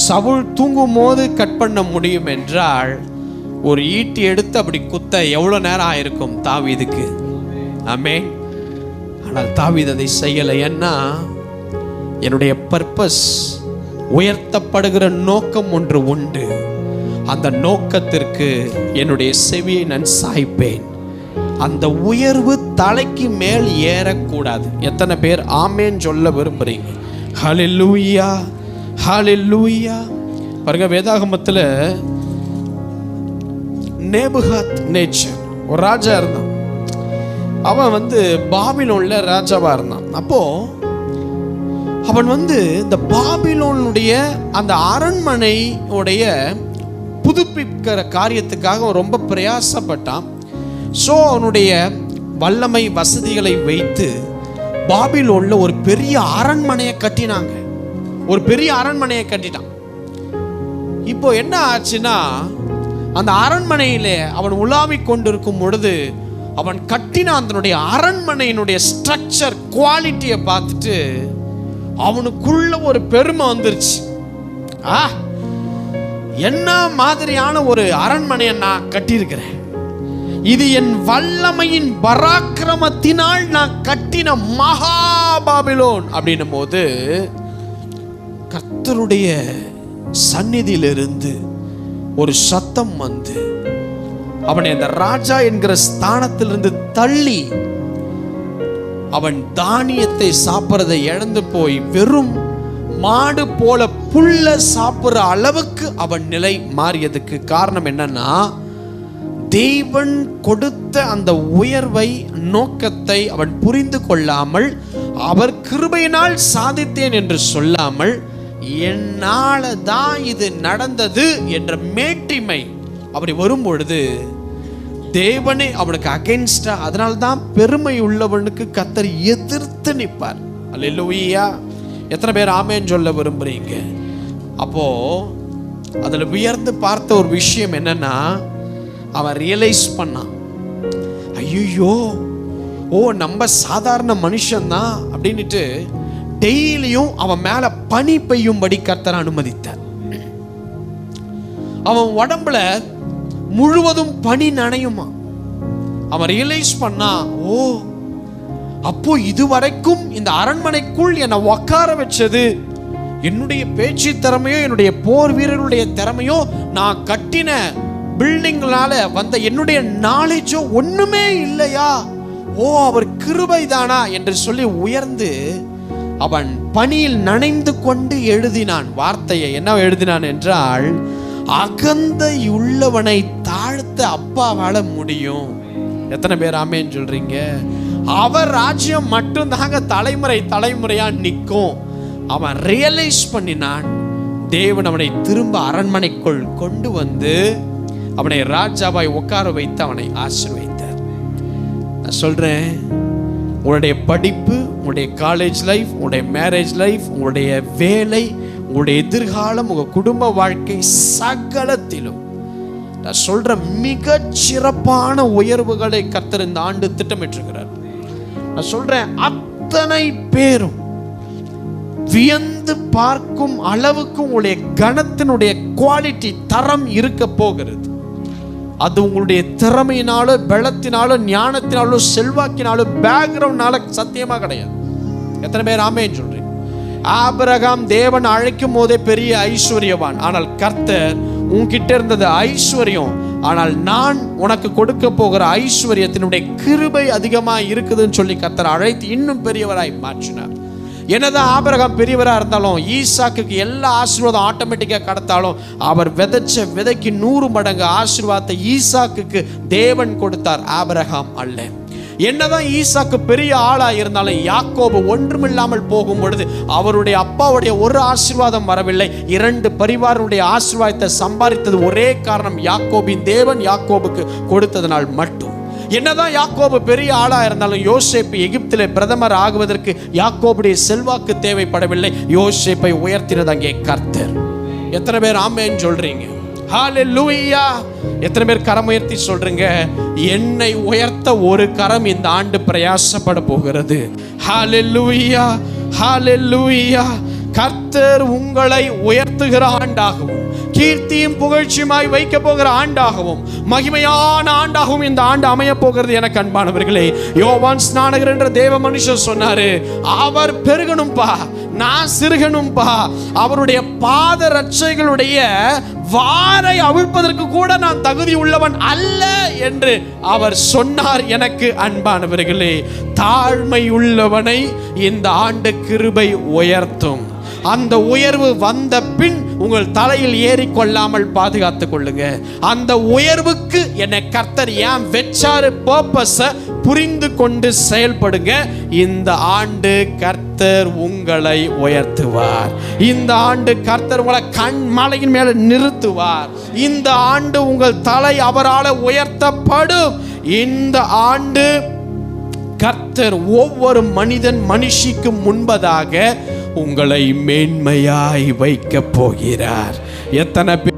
சவுல் தூங்கும் போது கட் பண்ண முடியும் என்றால், ஒரு ஈட்டி எடுத்து அப்படி குத்த எவ்வளவு நேரம் ஆயிருக்கும் தாவீதுக்கு? ஆமென். ஆனால் தாவீது அதை செய்யலை. ஏன்னா என்னுடைய பர்பஸ், உயர்த்தப்படுகிற நோக்கம் ஒன்று உண்டு. அந்த நோக்கத்திற்கு என்னுடைய செவியை நான் சாய்ப்பேன். அந்த உயர்வு தலைக்கு மேல் ஏறக்கூடாது. எத்தனை பேர் ஆமென் சொல்ல விரும்புறீங்க? ஹல்லேலூயா, ஹல்லேலூயா. பாருங்க, வேதாகமத்தில் நேபுகாத் நேச்சர் ஒரு ராஜா இருந்தான். அவன் பாபிலோன்ல ராஜாவா இருந்தான். அப்போ அவன் இந்த பாபிலோனுடைய அந்த அரண்மனையுடைய புதுப்பிக்கிற காரியத்துக்காக ரொம்ப பிரயாசப்பட்டான். ஸோ அவனுடைய வல்லமை வசதிகளை வைத்து பாபிலோன்ல ஒரு பெரிய அரண்மனையை கட்டினாங்க. ஒரு பெரிய அரண்மனையை கட்டிட்டான். இப்போ என்ன ஆச்சுன்னா, அந்த அரண்மனையிலே அவன் உலாவிக் கொண்டிருக்கும் பொழுது அவன் கட்டின அதனுடைய அரண்மனையினுடைய ஸ்ட்ரக்சர் குவாலிட்டியை பார்த்துட்டு அவனுக்குள்ள ஒரு பெருமை வந்துருச்சு. என்ன மாதிரியான ஒரு அரண்மனையை நான் கட்டியிருக்கிறேன், இது என் வல்லமையின் பராக்கிரமத்தினால் நான் கட்டின மகா பாபிலோன் அப்படின்னும் போது கர்த்தருடைய சந்நிதியிலிருந்து ஒரு சத்தம் வந்து அவனை அந்த ராஜா என்கிற ஸ்தானத்திலிருந்து தள்ளி அவன் தானியத்தை சாப்பிட்றதை இழந்து போய் வெறும் மாடு போல புல்ல சாப்பிட்ற அளவுக்கு அவன் நிலை மாறியதுக்கு காரணம் என்னன்னா, தேவன் கொடுத்த அந்த உயர்வை, நோக்கத்தை அவன் புரிந்து கொள்ளாமல், அவர் கிருபையினால் சாதித்தேன் என்று சொல்லாமல், என்னால தான் இது நடந்தது என்ற மேட்டிமை அப்படி வரும் பொழுது தேவனே அவனுக்கு அகைன்ஸ்டா, அதனால்தான் பெருமை உள்ளவனுக்கு கர்த்தர் எதிர்த்து நிற்பார். அல்லேலூயா. எத்தனை பேர் ஆமென் சொல்ல விரும்புறீங்க? அப்போ அதுல உயர்ந்து பார்த்த ஒரு விஷயம் என்னன்னா, அவன் ரியலைஸ் பண்ணான், ஐயோ நம்ம சாதாரண மனுஷன்தான் அப்படின்னுட்டு டெய்லியும் அவன் மேல பனி பெய்யும்படி கர்த்தர் அனுமதித்தார். அவன் உடம்புல முழுவதும் பனி நனையுமா. அவன் ரியலைஸ் பண்ணா, அப்போ இதுவரைக்கும் இந்த அரண்மனைக்குள் என்னை உட்கார வச்சது என்னுடைய பேச்சு திறமையோ, என்னுடைய போர் வீரருடைய திறமையோ, நான் கட்டின பில்டிங்னால வந்த என்னுடைய நாலேஜோ ஒண்ணுமே இல்லையா? அவர் கிருபை தானா என்று சொல்லி உயர்ந்து அவன் பனியில் நனைந்து கொண்டு எழுதினான் வார்த்தையை. என்ன எழுதினான் என்றால், அகந்தை உள்ளவனை தாழ்த்த அப்பாவால முடியும். எத்தனை பேர் ஆமென் சொல்றீங்க? அவர் ராஜ்யம் மட்டும் தாங்க தலைமுறை தலைமுறையா நிற்கும். அவன் ரியலைஸ் பண்ணினான். தேவன் அவனை திரும்ப அரண்மனைக்குள் கொண்டு வந்து அவனை ராஜாவாய் உட்கார வைத்து அவனை ஆசீர்வதித்தார். நான் சொல்றேன், உங்களுடைய படிப்பு, உங்களுடைய காலேஜ் லைஃப், உங்களுடைய மேரேஜ் லைஃப், உங்களுடைய வேலை, உங்களுடைய எதிர்காலம், உங்க குடும்ப வாழ்க்கை, சகலத்திலும் நான் சொல்ற மிக சிறப்பான உயர்வுகளை கர்த்தர் இந்த ஆண்டு திட்டமிட்டிருக்கிறார். நான் சொல்றேன், அத்தனை பேரும் வியந்து பார்க்கும் அளவுக்கு உங்களுடைய கணத்தினுடைய குவாலிட்டி, தரம் இருக்க போகிறது. அது உங்களுடைய திறமையினாலோ, பலத்தினாலோ, ஞானத்தினாலோ, செல்வாக்கினாலோ, பேக்ரவுண்ட்னால சத்தியமா கிடையாது. எத்தனை பேர் ஆமென் சொல்றீங்க? ஆபிரகாம் தேவன் அழைக்கும் போதே பெரிய ஐஸ்வர்யவான். ஆனால் கர்த்தர், உன்கிட்ட இருந்தது ஐஸ்வர்யம், ஆனால் நான் உனக்கு கொடுக்க போகிற ஐஸ்வர்யத்தினுடைய கிருபை அதிகமா இருக்குதுன்னு சொல்லி கர்த்தர் அழைத்து இன்னும் பெரியவராய் மாற்றினார். என்னதான் ஆபிரகாம் பெரியவரா இருந்தாலும், ஈசாக்குக்கு எல்லா ஆசீர்வாதம் ஆட்டோமேட்டிக்கா கடத்தாலும், அவர் விதைச்ச விதைக்கு 100 மடங்கு ஆசீர்வாதத்தை ஈசாக்குக்கு தேவன் கொடுத்தார், ஆபிரகாம் அல்ல. என்னதான் ஈசாக்கு பெரிய ஆளா இருந்தாலும், யாக்கோபு ஒன்றுமில்லாமல் போகும் பொழுது அவருடைய அப்பாவுடைய ஒரு ஆசீர்வாதம் வரவில்லை. 2 பரிவாரனுடைய ஆசீர்வாதத்தை சம்பாதித்தது ஒரே காரணம், யாக்கோபின் தேவன் யாக்கோபுக்கு கொடுத்ததனால் மட்டும். என்னதான் யாக்கோபு பெரிய ஆளா இருந்தாலும், யோசேப்பு எகிப்திலே பிரதமர் ஆகுவதற்கு யாக்கோபுடைய செல்வாக்கு தேவைப்படவில்லை. யோசேப்பை உயர்த்தினது அங்கே கர்த்தர். எத்தனை பேர் ஆமென் சொல்றீங்க? ஹalleluya. எத்தனை பேர் கரம் உயர்த்தி சொல்றீங்க, என்னை உயர்த்த ஒரு கரம் இந்த ஆண்டு பிரயாசப்பட போகிறது? ஹalleluya, ஹalleluya. கர்த்தர் உங்களை உயர்த்துகிற ஆண்டாகவும், கீர்த்தியும் புகழ்ச்சியுமாய் வைக்க போகிற ஆண்டாகவும், மகிமையான ஆண்டாகவும் இந்த ஆண்டு அமைய போகிறது. எனக்கு அன்பானவர்களே, யோவான் ஸ்நானகர் என்ற தேவ மனுஷன் சொன்னாரு, அவர் பெருகணும்பா, நான் சிறுகணும்பா. அவருடைய பாத ரட்சைகளுடைய வாரை அவிழ்ப்பதற்கு கூட நான் தகுதி உள்ளவன் அல்ல என்று அவர் சொன்னார். எனக்கு அன்பானவர்களே, தாழ்மை உள்ளவனை இந்த ஆண்டு கிருபை உயர்த்தும். அந்த உயர்வு வந்த பின் உங்கள் தலையில் ஏறிக்கொள்ளாமல் பாதுகாத்துக் கொள்ளுங்க. அந்த உயர்வுக்கு என்னை கர்த்தர் ஏன் வெச்சாரு, பர்பஸை புரிந்து கொண்டு செயல்படுங்க. இந்த ஆண்டு கர்த்தர் உங்களை உயர்த்துவார். இந்த ஆண்டு கர்த்தர் உங்களை கண் மலையின் மேல நிறுத்துவார். இந்த ஆண்டு உங்கள் தலை அவரால் உயர்த்தப்படும். இந்த ஆண்டு கர்த்தர் ஒவ்வொரு மனிதன் மனுஷிக்கு முன்பதாக உங்களை மேன்மையாய் வைக்க போகிறார். எத்தனை பேர்